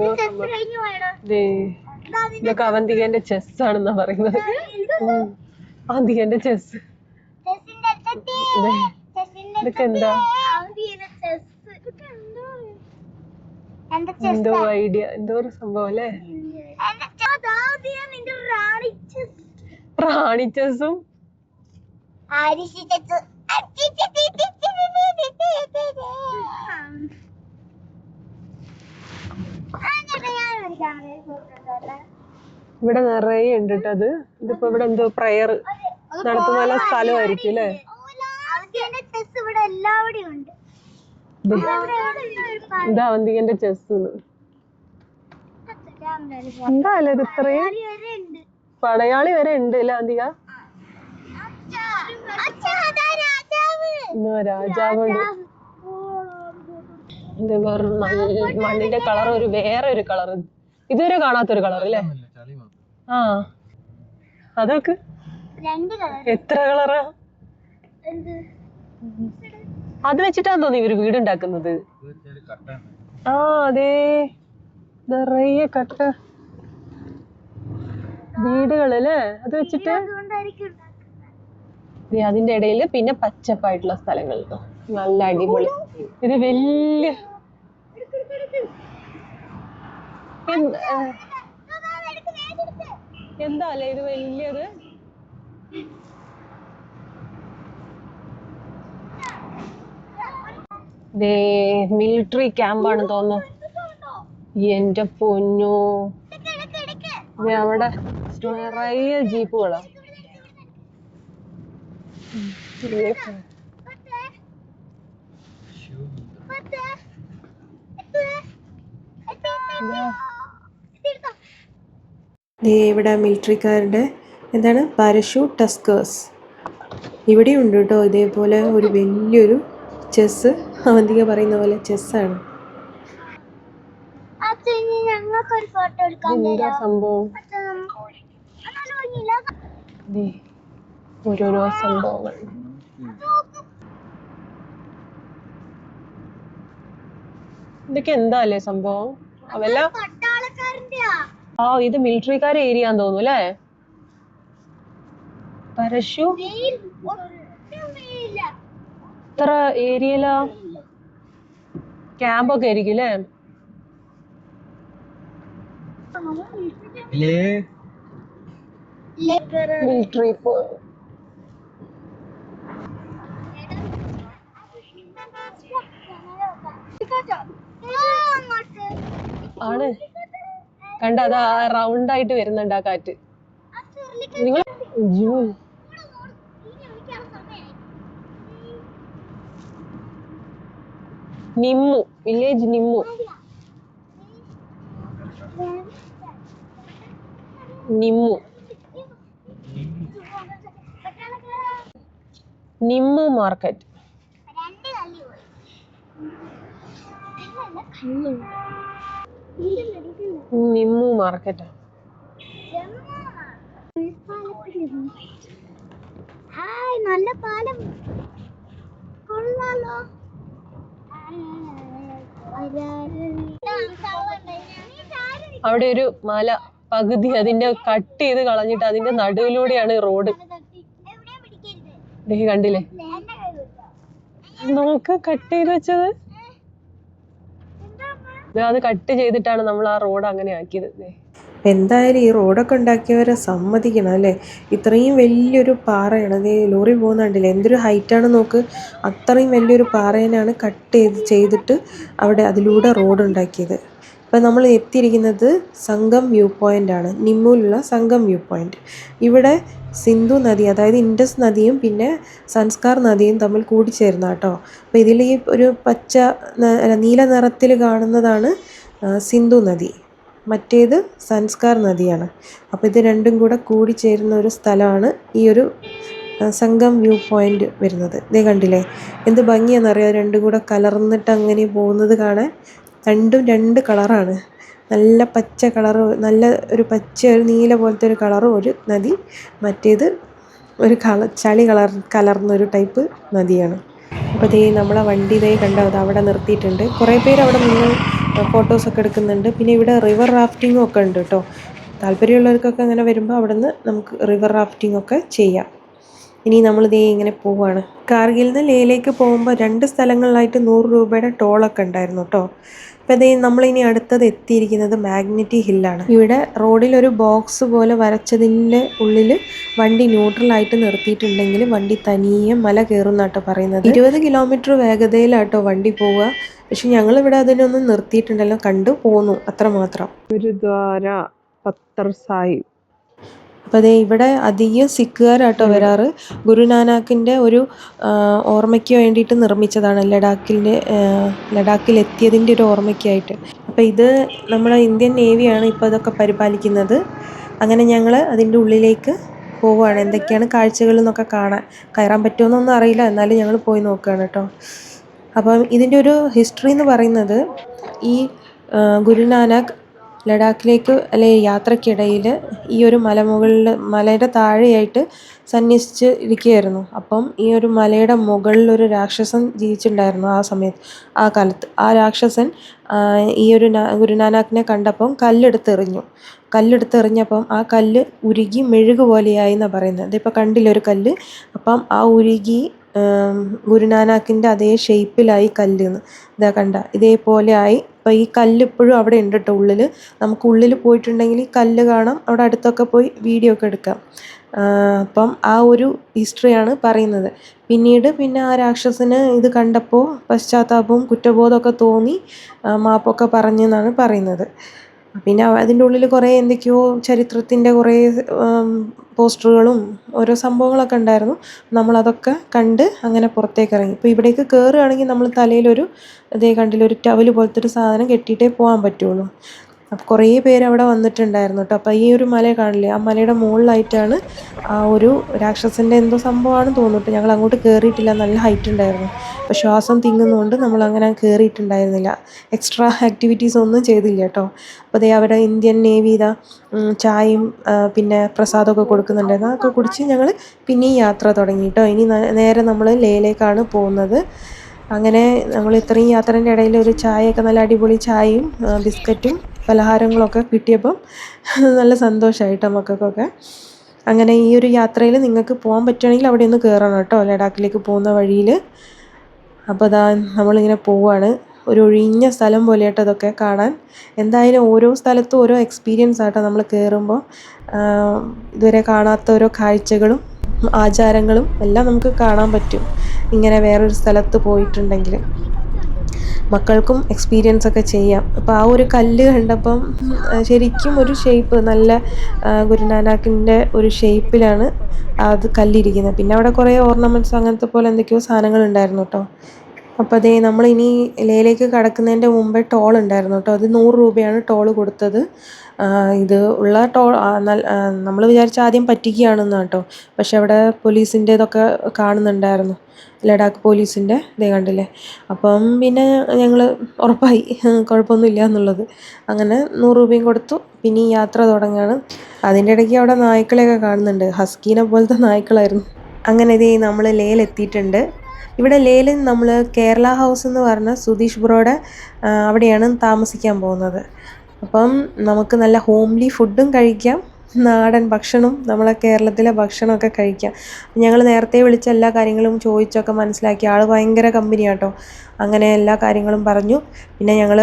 ഇതൊക്കെ അവന്തികേന്റെ ചെസ് ആണെന്നാ പറയുന്നത്. അവന്തികേന്റെ ചെസ് ഇതൊക്കെ എന്താ? എന്തോ ഐഡിയ, എന്തോ ഒരു സംഭവം അല്ലേ? റാണി ചെസ്സും ഇവിടെ നിറയെ ഉണ്ട് കേട്ടോ. അത് ഇതിപ്പോ ഇവിടെ എന്തോ പ്രയർ നടത്തുന്ന സ്ഥലമായിരിക്കും അല്ലേ? ഇതാ അവന്തികന്റെ ചെസ്. എന്തായാലും ഇത് ഇത്രയും പടയാളി വരെ ഉണ്ട് അല്ലേ അവന്തിക? രാജാവുണ്ട്. മണ്ണിന്റെ കളർ ഒരു വേറെ ഒരു കളർ, ഇതുവരെ കാണാത്തൊരു കളർ അല്ലേ? ആ അതൊക്കെ എത്ര കളറാ? അത് വെച്ചിട്ടാന്ന് തോന്നി ഇവര് വീടുണ്ടാക്കുന്നത്. ആ അതെ, നിറയെ കട്ട വീടുകളല്ലേ അത് വെച്ചിട്ട്. അതിന്റെ ഇടയിൽ പിന്നെ പച്ചപ്പായിട്ടുള്ള സ്ഥലങ്ങൾ, നല്ല അടിപൊളി. ഇത് വലിയ എന്താ അല്ലേ ഇത് വലിയത്? മിലിറ്ററി ക്യാമ്പാണ് തോന്നുന്നു. എന്റെ പൊന്നോ, അവിടെ നിറയെ ജീപ്പുകളാ. ഇവിടെ മിലിറ്ററിക്കാരുടെ എന്താണ് പാരഷൂട്ട് ടസ്കേഴ്സ് ഇവിടെ ഉണ്ട് കേട്ടോ. ഇതേപോലെ ഒരു വലിയൊരു ചെസ്, അവന്തിക പറയുന്ന പോലെ ചെസ്സാണ്. എന്താ സംഭവം? ഓരോരോ സംഭവങ്ങൾ. ഇതൊക്കെ എന്താ അല്ലേ സംഭവം? അവല്ല ആ ഇത് മിലിറ്ററിക്കാരെ ഏരിയ ആന്ന് തോന്നുന്നു അല്ലേ? പരശു ഇത്ര ഏരിയയിലാ ക്യാമ്പൊക്കെ ആയിരിക്കും അല്ലേ? മിലിറ്ററി ആണ് കണ്ട, അതാ റൗണ്ട് ആയിട്ട് വരുന്നുണ്ട് ആ കാറ്റ്. നിങ്ങൾ Nimmu village, Nimmu Nimmu Nimmu market. Nimmu മാർക്കറ്റാ. Hi, നല്ല പാലം കൊള്ളാലോ. അവിടെ ഒരു മല പകുതി അതിന്റെ കട്ട് ചെയ്ത് കളഞ്ഞിട്ട് അതിന്റെ നടുവിലൂടെയാണ് റോഡ്. കണ്ടില്ലേ, നോക്ക് കട്ട് ചെയ്ത് വെച്ചത്. അത് കട്ട് ചെയ്തിട്ടാണ് നമ്മൾ ആ റോഡ് അങ്ങനെ ആക്കിയത്. എന്തായാലും ഈ റോഡൊക്കെ ഉണ്ടാക്കിയവരെ സമ്മതിക്കണം അല്ലേ. ഇത്രയും വലിയൊരു പാറയാണ്, അതേ ലോറി പോകുന്നുണ്ടല്ലേ, എന്തൊരു ഹൈറ്റാണ് നോക്ക്. അത്രയും വലിയൊരു പാറേനാണ് കട്ട് ചെയ്തിട്ട് അവിടെ അതിലൂടെ റോഡ് ഉണ്ടാക്കിയത്. ഇപ്പം നമ്മൾ എത്തിയിരിക്കുന്നത് സംഗം വ്യൂ പോയിൻ്റാണ്, നിമ്മുവിലുള്ള സംഗം വ്യൂ പോയിൻ്റ്. ഇവിടെ സിന്ധു നദി, അതായത് ഇൻഡസ് നദിയും പിന്നെ സൻസ്കാർ നദിയും തമ്മിൽ കൂടിച്ചേരുന്ന കേട്ടോ. അപ്പോൾ ഇതിൽ ഈ ഒരു നീല നിറത്തിൽ കാണുന്നതാണ് സിന്ധു നദി, മറ്റേത് സൻസ്കാർ നദിയാണ്. അപ്പോൾ ഇത് രണ്ടും കൂടെ കൂടിച്ചേരുന്ന ഒരു സ്ഥലമാണ് ഈ ഒരു സംഗം വ്യൂ പോയിൻ്റ് വരുന്നത്. ഇതേ കണ്ടില്ലേ, എന്ത് ഭംഗിയാണെന്നറിയാം, രണ്ടും കൂടെ കലർന്നിട്ട് അങ്ങനെ പോകുന്നത് കാണാൻ. രണ്ടും രണ്ട് കളറാണ്, നല്ല പച്ച കളറ്, നല്ല ഒരു പച്ച ഒരു നീല പോലത്തെ ഒരു കളറും ഒരു നദി, മറ്റേത് ഒരു ചളി കലർന്നൊരു ടൈപ്പ് നദിയാണ്. അപ്പോൾ ദേ നമ്മളെ വണ്ടി ദേ കണ്ടോ, അത് അവിടെ നിർത്തിയിട്ടുണ്ട്. കുറേ പേര് അവിടെ നിന്ന് ഫോട്ടോസൊക്കെ എടുക്കുന്നുണ്ട്. പിന്നെ ഇവിടെ റിവർ റാഫ്റ്റിങ്ങും ഒക്കെ ഉണ്ട് കേട്ടോ. താല്പര്യമുള്ളവർക്കൊക്കെ അങ്ങനെ വരുമ്പോൾ അവിടെ നിന്ന് നമുക്ക് റിവർ റാഫ്റ്റിംഗ് ഒക്കെ ചെയ്യാം. ഇനി നമ്മൾ ദേ ഇങ്ങനെ പോവുകയാണ്. കാർഗിലിൽ നിന്ന് ലേയിലേക്ക് പോകുമ്പോൾ 2 സ്ഥലങ്ങളിലായിട്ട് 100 രൂപയുടെ ടോളൊക്കെ ഉണ്ടായിരുന്നു കേട്ടോ. അപ്പോൾ ദേ നമ്മളിനി അടുത്തത് എത്തിയിരിക്കുന്നത് മാഗ്നറ്റി ഹില്ലാണ്. ഇവിടെ റോഡിലൊരു ബോക്സ് പോലെ വരച്ചതിൻ്റെ ഉള്ളിൽ വണ്ടി ന്യൂട്രലായിട്ട് നിർത്തിയിട്ടുണ്ടെങ്കിൽ വണ്ടി തനിയെ മല കയറുന്നാട്ടോ പറയുന്നത്. 20 കിലോമീറ്റർ വേഗതയിലാട്ടോ വണ്ടി പോവുക. പക്ഷെ ഞങ്ങളിവിടെ അതിനൊന്നും നിർത്തിയിട്ടുണ്ടല്ലോ, കണ്ടു പോന്നു അത്രമാത്രം. ഗുരുദ്വാര പത്തർ സാഹിബ്. അപ്പോൾ അതേ ഇവിടെ അധികം സിഖുകാരാട്ടോ വരാറ്. ഗുരുനാനാക്കിൻ്റെ ഒരു ഓർമ്മയ്ക്ക് വേണ്ടിയിട്ട് നിർമ്മിച്ചതാണ്, ലഡാക്കിൽ എത്തിയതിൻ്റെ ഒരു ഓർമ്മയ്ക്കായിട്ട്. അപ്പോൾ ഇത് നമ്മളെ ഇന്ത്യൻ നേവിയാണ് ഇപ്പോൾ ഇതൊക്കെ പരിപാലിക്കുന്നത്. അങ്ങനെ ഞങ്ങൾ അതിൻ്റെ ഉള്ളിലേക്ക് പോവുകയാണ്. എന്തൊക്കെയാണ് കാഴ്ചകൾ എന്നൊക്കെ കയറാൻ പറ്റുമെന്നൊന്നും അറിയില്ല, എന്നാലും ഞങ്ങൾ പോയി നോക്കുകയാണ് കേട്ടോ. അപ്പം ഇതിൻ്റെ ഒരു ഹിസ്റ്ററി എന്ന് പറയുന്നത്, ഈ ഗുരുനാനാക്ക് ലഡാക്കിലേക്ക് യാത്രക്കിടയിൽ ഈ ഒരു മലയുടെ താഴെയായിട്ട് സന്യസിച്ച് ഇരിക്കുകയായിരുന്നു. അപ്പം ഈ ഒരു മലയുടെ മുകളിൽ ഒരു രാക്ഷസൻ ജീവിച്ചിട്ടുണ്ടായിരുന്നു ആ കാലത്ത്. ആ രാക്ഷസൻ ഈ ഒരു ഗുരുനാനാക്കിനെ കണ്ടപ്പം കല്ലെടുത്തെറിഞ്ഞപ്പം ആ കല്ല് ഉരുകി മെഴുക് പോലെയായി എന്നാണ് പറയുന്നത്. ഇതിപ്പോൾ കണ്ടില്ലൊരു കല്ല്, അപ്പം ആ ഉരുകി ഗുരുനാനാക്കിൻ്റെ അതേ ഷേപ്പിലായി കല്ല്. ഇതാ കണ്ട, ഇതേപോലെ ആയി. അപ്പോൾ ഈ കല്ല് ഇപ്പോഴും അവിടെ ഉണ്ട് കേട്ടോ ഉള്ളിൽ. നമുക്ക് ഉള്ളിൽ പോയിട്ടുണ്ടെങ്കിൽ ഈ കല്ല് കാണാം, അവിടെ അടുത്തൊക്കെ പോയി വീഡിയോ ഒക്കെ എടുക്കാം. അപ്പം ആ ഒരു ഹിസ്റ്ററിയാണ് പറയുന്നത്. പിന്നെ ആ രാക്ഷസന് ഇത് കണ്ടപ്പോൾ പശ്ചാത്താപവും കുറ്റബോധമൊക്കെ തോന്നി മാപ്പൊക്കെ പറഞ്ഞെന്നാണ് പറയുന്നത്. പിന്നെ അതിൻ്റെ ഉള്ളിൽ കുറേ എന്തൊക്കെയോ ചരിത്രത്തിൻ്റെ കുറേ പോസ്റ്ററുകളും ഓരോ സംഭവങ്ങളൊക്കെ ഉണ്ടായിരുന്നു. നമ്മളതൊക്കെ കണ്ട് അങ്ങനെ പുറത്തേക്ക് ഇറങ്ങി. ഇപ്പോൾ ഇവിടേക്ക് കയറുകയാണെങ്കിൽ നമ്മൾ തലയിലൊരു കണ്ടിലൊരു ടവൽ പോലത്തെ ഒരു സാധനം കെട്ടിയിട്ടേ പോകാൻ പറ്റുള്ളൂ. അപ്പോൾ കുറേ പേര് അവിടെ വന്നിട്ടുണ്ടായിരുന്നു കേട്ടോ. അപ്പോൾ ഈ ഒരു മല കാണില്ലേ, ആ മലയുടെ മുകളിലായിട്ടാണ് ആ ഒരു രാക്ഷസൻ്റെ എന്തോ സംഭവമാണെന്ന് തോന്നുന്നു. ഞങ്ങൾ അങ്ങോട്ട് കയറിയിട്ടില്ല, നല്ല ഹൈറ്റ് ഉണ്ടായിരുന്നു. അപ്പോൾ ശ്വാസം തിങ്ങുന്നതുകൊണ്ട് നമ്മളങ്ങനെ കയറിയിട്ടുണ്ടായിരുന്നില്ല. എക്സ്ട്രാ ആക്ടിവിറ്റീസ് ഒന്നും ചെയ്തില്ല കേട്ടോ. അപ്പോൾ അതേ അവിടെ ഇന്ത്യൻ നേവി ചായയും പിന്നെ പ്രസാദമൊക്കെ കൊടുക്കുന്നുണ്ടായിരുന്നു. അതൊക്കെ കുടിച്ച് ഞങ്ങൾ പിന്നെയും യാത്ര തുടങ്ങി കേട്ടോ. ഇനി നേരെ നമ്മൾ ലേയിലേക്കാണ് പോകുന്നത്. അങ്ങനെ നമ്മൾ ഇത്രയും യാത്രേൻ്റെ ഇടയിൽ ഒരു ചായയൊക്കെ, നല്ല അടിപൊളി ചായയും ബിസ്ക്കറ്റും പലഹാരങ്ങളൊക്കെ കിട്ടിയപ്പം നല്ല സന്തോഷമായിട്ടോ മക്കൾക്കൊക്കെ. അങ്ങനെ ഈ ഒരു യാത്രയിൽ നിങ്ങൾക്ക് പോകാൻ പറ്റുകയാണെങ്കിൽ അവിടെ ഒന്ന് കയറണം കേട്ടോ, ലഡാക്കിലേക്ക് പോകുന്ന വഴിയിൽ. അപ്പോൾ അതാ നമ്മളിങ്ങനെ പോവുകയാണ്. ഒരു ഒഴിഞ്ഞ സ്ഥലം പോലെ ആട്ടോ അതൊക്കെ കാണാൻ. എന്തായാലും ഓരോ സ്ഥലത്തും ഓരോ എക്സ്പീരിയൻസ് ആട്ടോ നമ്മൾ കയറുമ്പോൾ. ഇതുവരെ കാണാത്ത ഓരോ കാഴ്ചകളും ആചാരങ്ങളും എല്ലാം നമുക്ക് കാണാൻ പറ്റും ഇങ്ങനെ വേറൊരു സ്ഥലത്ത് പോയിട്ടുണ്ടെങ്കിൽ. മക്കൾക്കും എക്സ്പീരിയൻസ് ഒക്കെ ചെയ്യാം. അപ്പോൾ ആ ഒരു കല്ല് കണ്ടപ്പം ശരിക്കും ഒരു ഷേപ്പ്, നല്ല ഗുരുനാനാക്കിൻ്റെ ഒരു ഷേപ്പിലാണ് അത് കല്ലിരിക്കുന്നത്. പിന്നെ അവിടെ കുറേ ഓർണമെൻറ്റ്സ് അങ്ങനത്തെ പോലെ എന്തൊക്കെയോ സാധനങ്ങൾ ഉണ്ടായിരുന്നു കേട്ടോ. അപ്പോൾ അതേ നമ്മളിനി ലേയിലേക്ക് കടക്കുന്നതിൻ്റെ മുമ്പേ ടോൾ ഉണ്ടായിരുന്നു കേട്ടോ. അത് 100 രൂപയാണ് ടോൾ കൊടുത്തത്. ഇത് ഉള്ള ടോൾ നമ്മൾ വിചാരിച്ച ആദ്യം പറ്റിക്കുകയാണെന്ന് കേട്ടോ. പക്ഷെ അവിടെ പോലീസിൻ്റെതൊക്കെ കാണുന്നുണ്ടായിരുന്നു, ലഡാക്ക് പോലീസിൻ്റെ. ഇതേ കണ്ടില്ലേ. അപ്പം പിന്നെ ഞങ്ങൾ ഉറപ്പായി കുഴപ്പമൊന്നുമില്ല എന്നുള്ളത്. അങ്ങനെ 100 രൂപയും കൊടുത്തു. പിന്നെ ഈ യാത്ര തുടങ്ങുകയാണ്. അതിൻ്റെ ഇടയ്ക്ക് അവിടെ നായ്ക്കളെയൊക്കെ കാണുന്നുണ്ട്. ഹസ്കീനെ പോലത്തെ നായ്ക്കളായിരുന്നു. അങ്ങനെ ഇതേ നമ്മൾ ലേയിൽ എത്തിയിട്ടുണ്ട്. ഇവിടെ ലേയിൽ നമ്മൾ കേരള ഹൗസ് എന്ന് പറഞ്ഞ സുധീഷ് ബ്രോയുടെ അവിടെയാണ് താമസിക്കാൻ പോകുന്നത്. അപ്പം നമുക്ക് നല്ല ഹോംലി ഫുഡും കഴിക്കാം, നാടൻ ഭക്ഷണവും നമ്മളെ കേരളത്തിലെ ഭക്ഷണമൊക്കെ കഴിക്കാം. ഞങ്ങൾ നേരത്തെ വിളിച്ച എല്ലാ കാര്യങ്ങളും ചോദിച്ചൊക്കെ മനസ്സിലാക്കി. ആൾ ഭയങ്കര കമ്പനിയാട്ടോ. അങ്ങനെ എല്ലാ കാര്യങ്ങളും പറഞ്ഞു. പിന്നെ ഞങ്ങൾ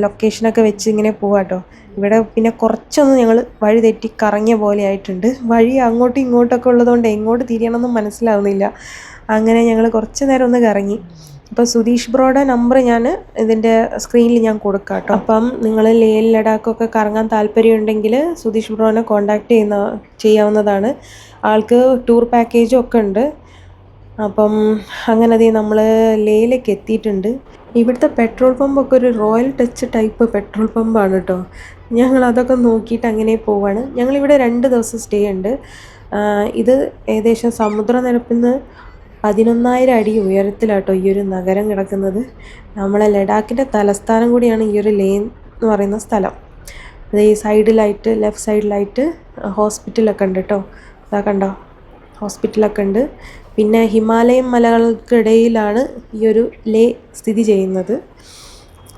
ലൊക്കേഷനൊക്കെ വെച്ച് ഇങ്ങനെ പോവാട്ടോ. ഇവിടെ പിന്നെ കുറച്ചൊന്ന് ഞങ്ങൾ വഴി തെറ്റി കറങ്ങിയ പോലെ ആയിട്ടുണ്ട്. വഴി അങ്ങോട്ടും ഇങ്ങോട്ടൊക്കെ ഉള്ളതുകൊണ്ട് എങ്ങോട്ട് തിരിയണമെന്നും മനസ്സിലാവുന്നില്ല. അങ്ങനെ ഞങ്ങൾ കുറച്ച് നേരം ഒന്ന് കറങ്ങി. അപ്പോൾ സുധീഷ് ബ്രോയുടെ നമ്പർ ഞാൻ ഇതിൻ്റെ സ്ക്രീനിൽ ഞാൻ കൊടുക്കാം കേട്ടോ. അപ്പം നിങ്ങൾ ലേഹ് ലഡാക്കൊക്കെ കറങ്ങാൻ താല്പര്യമുണ്ടെങ്കിൽ സുധീഷ് ബ്രോനെ കോൺടാക്റ്റ് ചെയ്യാവുന്നതാണ്. ആൾക്ക് ടൂർ പാക്കേജും ഒക്കെ ഉണ്ട്. അപ്പം അങ്ങനെ നമ്മൾ ലേയിലേക്ക് എത്തിയിട്ടുണ്ട്. ഇവിടുത്തെ പെട്രോൾ പമ്പൊക്കെ ഒരു റോയൽ ടച്ച് ടൈപ്പ് പെട്രോൾ പമ്പാണ് കേട്ടോ. ഞങ്ങൾ അതൊക്കെ നോക്കിയിട്ട് അങ്ങനെ പോവാണ്. ഞങ്ങളിവിടെ 2 ദിവസം സ്റ്റേ ഉണ്ട്. ഇത് ഏകദേശം സമുദ്രനിരപ്പിൽ നിന്ന് 11,000 അടി ഉയരത്തിലാട്ടോ ഈ ഒരു നഗരം കിടക്കുന്നത്. നമ്മളെ ലഡാക്കിൻ്റെ തലസ്ഥാനം കൂടിയാണ് ഈ ഒരു ലേഹ് എന്ന് പറയുന്ന സ്ഥലം. അത് ഈ സൈഡിലായിട്ട്, ലെഫ്റ്റ് സൈഡിലായിട്ട് ഹോസ്പിറ്റലൊക്കെ ഉണ്ട് കേട്ടോ. അതാ കണ്ടോ, ഹോസ്പിറ്റലൊക്കെ ഉണ്ട്. പിന്നെ ഹിമാലയൻ മലകൾക്കിടയിലാണ് ഈ ഒരു ലേഹ് സ്ഥിതി ചെയ്യുന്നത്.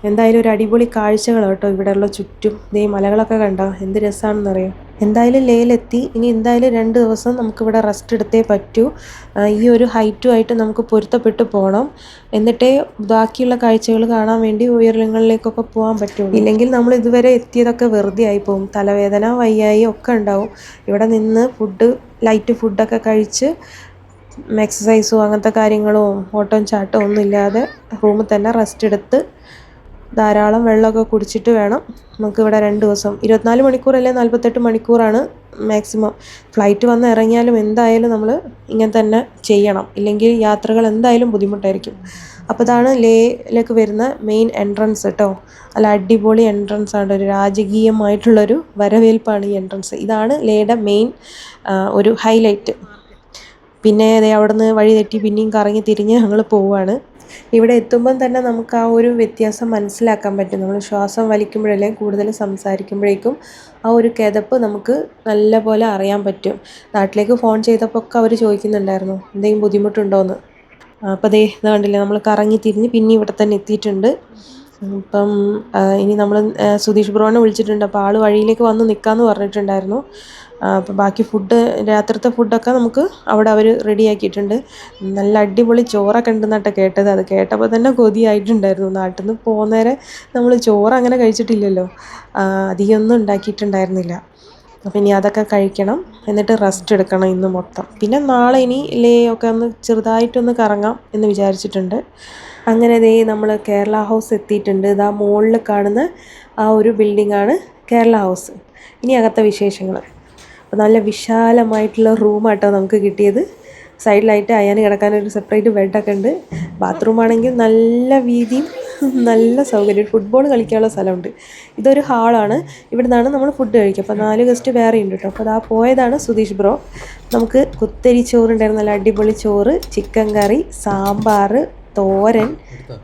എന്തായാലും ഒരു അടിപൊളി കാഴ്ചകളാണ് കേട്ടോ ഇവിടെയുള്ള ചുറ്റും. ഈ മലകളൊക്കെ കണ്ടോ, എന്ത് രസമാണെന്നറിയാം. എന്തായാലും ലേയിലെത്തി. ഇനി എന്തായാലും 2 ദിവസം നമുക്കിവിടെ റെസ്റ്റ് എടുത്തേ പറ്റൂ. ഈ ഒരു ഹൈറ്റുമായിട്ട് നമുക്ക് പൊരുത്തപ്പെട്ട് പോകണം. എന്നിട്ടേ ബാക്കിയുള്ള കാഴ്ചകൾ കാണാൻ വേണ്ടി ഉയരങ്ങളിലേക്കൊക്കെ പോകാൻ പറ്റുള്ളൂ. ഇല്ലെങ്കിൽ നമ്മൾ ഇതുവരെ എത്തിയതൊക്കെ വെറുതെ ആയി പോകും. തലവേദന, വയ്യായി ഒക്കെ ഉണ്ടാവും. ഇവിടെ നിന്ന് ലൈറ്റ് ഫുഡൊക്കെ കഴിച്ച് എക്സസൈസോ അങ്ങനത്തെ കാര്യങ്ങളോ ഓട്ടവും ചാട്ടവും ഒന്നും ഇല്ലാതെ റൂമിൽ തന്നെ റെസ്റ്റ് എടുത്ത് ധാരാളം വെള്ളമൊക്കെ കുടിച്ചിട്ട് വേണം നമുക്കിവിടെ 2 ദിവസം. 24 മണിക്കൂറല്ലേ, 48 മണിക്കൂറാണ് മാക്സിമം. ഫ്ലൈറ്റ് വന്ന് ഇറങ്ങിയാലും എന്തായാലും നമ്മൾ ഇങ്ങനെ തന്നെ ചെയ്യണം. ഇല്ലെങ്കിൽ യാത്രകൾ എന്തായാലും ബുദ്ധിമുട്ടായിരിക്കും. അപ്പോൾ ഇതാണ് ലേയിലേക്ക് വരുന്ന മെയിൻ എൻട്രൻസ് കേട്ടോ. അല്ല, അടിപൊളി എൻട്രൻസ് ആണ്. ഒരു രാജകീയമായിട്ടുള്ളൊരു വരവേൽപ്പാണ് ഈ എൻട്രൻസ്. ഇതാണ് ലേയുടെ മെയിൻ ഒരു ഹൈലൈറ്റ്. പിന്നെ അവിടെ നിന്ന് വഴി തെറ്റി പിന്നെയും കറങ്ങി തിരിഞ്ഞ് ഞങ്ങൾ പോവുകയാണ്. ഇവിടെ എത്തുമ്പം തന്നെ നമുക്ക് ആ ഒരു വ്യത്യാസം മനസ്സിലാക്കാൻ പറ്റും. നമ്മൾ ശ്വാസം വലിക്കുമ്പോഴല്ലേ കൂടുതൽ സംസാരിക്കുമ്പോഴേക്കും ആ ഒരു കിതപ്പ് നമുക്ക് നല്ല പോലെ അറിയാൻ പറ്റും. നാട്ടിലേക്ക് ഫോൺ ചെയ്തപ്പോൾ ഒക്കെ അവർ ചോദിക്കുന്നുണ്ടായിരുന്നു എന്തെങ്കിലും ബുദ്ധിമുട്ടുണ്ടോയെന്ന്. അപ്പോൾ ഇത് കണ്ടില്ലേ, നമ്മൾ കറങ്ങി തിരിഞ്ഞ് പിന്നെ ഇവിടെ തന്നെ എത്തിയിട്ടുണ്ട്. അപ്പം ഇനി നമ്മൾ സുധീഷ് ബ്രോനെ വിളിച്ചിട്ടുണ്ട്. അപ്പോൾ ആൾ വഴിയിലേക്ക് വന്ന് നിൽക്കാമെന്ന് പറഞ്ഞിട്ടുണ്ടായിരുന്നു. അപ്പോൾ ബാക്കി രാത്രിത്തെ ഫുഡൊക്കെ നമുക്ക് അവിടെ അവർ റെഡിയാക്കിയിട്ടുണ്ട്. നല്ല അടിപൊളി ചോറൊക്കെ ഉണ്ടെന്നാട്ടോ കേട്ടത്. അത് കേട്ടപ്പോൾ തന്നെ കൊതിയായിട്ടുണ്ടായിരുന്നു. നാട്ടിൽ നിന്ന് പോകുന്നേരെ നമ്മൾ ചോറ് അങ്ങനെ കഴിച്ചിട്ടില്ലല്ലോ, അധികമൊന്നും ഉണ്ടാക്കിയിട്ടുണ്ടായിരുന്നില്ല. അപ്പോൾ ഇനി അതൊക്കെ കഴിക്കണം, എന്നിട്ട് റെസ്റ്റ് എടുക്കണം ഇന്ന് മൊത്തം. പിന്നെ നാളെ ഇനി ലേഹ് ഒക്കെ ഒന്ന് ചെറുതായിട്ടൊന്ന് കറങ്ങാം എന്ന് വിചാരിച്ചിട്ടുണ്ട്. അങ്ങനെ നമ്മൾ കേരള ഹൗസ് എത്തിയിട്ടുണ്ട്. ഇതാ മുകളിൽ കാണുന്ന ആ ഒരു ബിൽഡിങ്ങാണ് കേരള ഹൗസ്. ഇനി അകത്തെ വിശേഷങ്ങൾ. അപ്പോൾ നല്ല വിശാലമായിട്ടുള്ള റൂമാട്ടോ നമുക്ക് കിട്ടിയത്. സൈഡിലായിട്ട് അയാന് കിടക്കാനൊരു സെപ്പറേറ്റ് ബെഡൊക്കെ ഉണ്ട്. ബാത്റൂമാണെങ്കിൽ നല്ല വീതിയും നല്ല സൗകര്യം, ഫുട്ബോൾ കളിക്കാനുള്ള സ്ഥലമുണ്ട്. ഇതൊരു ഹാളാണ്. ഇവിടെ നിന്നാണ് നമ്മൾ ഫുഡ് കഴിക്കുക. അപ്പോൾ 4 ഗസ്റ്റ് വേറെ ഉണ്ട് കേട്ടോ. അപ്പോൾ അതാ പോയതാണ് സുധീഷ് ബ്രോ. നമുക്ക് കുത്തരി ചോറുണ്ടായിരുന്നു, നല്ല അടിപൊളി ചോറ്, ചിക്കൻ കറി, സാമ്പാർ, തോരൻ,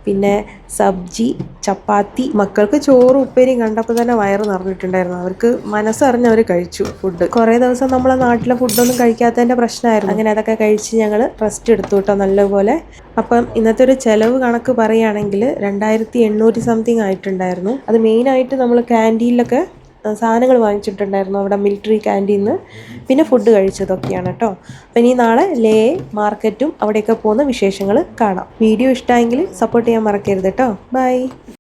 പിന്നെ സബ്ജി, ചപ്പാത്തി. മക്കൾക്ക് ചോറും ഉപ്പേരിയും കണ്ടപ്പോൾ തന്നെ വയറ് നിറഞ്ഞിട്ടുണ്ടായിരുന്നു. അവർക്ക് മനസ്സറിഞ്ഞ് അവർ കഴിച്ചു ഫുഡ്. കുറേ ദിവസം നമ്മളെ നാട്ടിലെ ഫുഡൊന്നും കഴിക്കാത്തതിൻ്റെ പ്രശ്നമായിരുന്നു. അങ്ങനെ അതൊക്കെ കഴിച്ച് ഞങ്ങൾ റെസ്റ്റ് എടുത്തു കേട്ടോ നല്ലപോലെ. അപ്പം ഇന്നത്തെ ഒരു ചിലവ് കണക്ക് പറയുകയാണെങ്കിൽ 2800 സംതിങ് ആയിട്ടുണ്ടായിരുന്നു. അത് മെയിനായിട്ട് നമ്മൾ ക്യാൻറ്റീനിലൊക്കെ സാധനങ്ങൾ വാങ്ങിച്ചിട്ടുണ്ടായിരുന്നു, അവിടെ മിലിറ്ററി ക്യാൻറ്റീനിൽ നിന്ന്. പിന്നെ ഫുഡ് കഴിച്ചതൊക്കെയാണ് കേട്ടോ. അപ്പം ഇനി നാളെ ലേഹ് മാർക്കറ്റും അവിടെയൊക്കെ പോകുന്ന വിശേഷങ്ങൾ കാണാം. വീഡിയോ ഇഷ്ടമായെങ്കിൽ സപ്പോർട്ട് ചെയ്യാൻ മറക്കരുത് കേട്ടോ. ബൈ.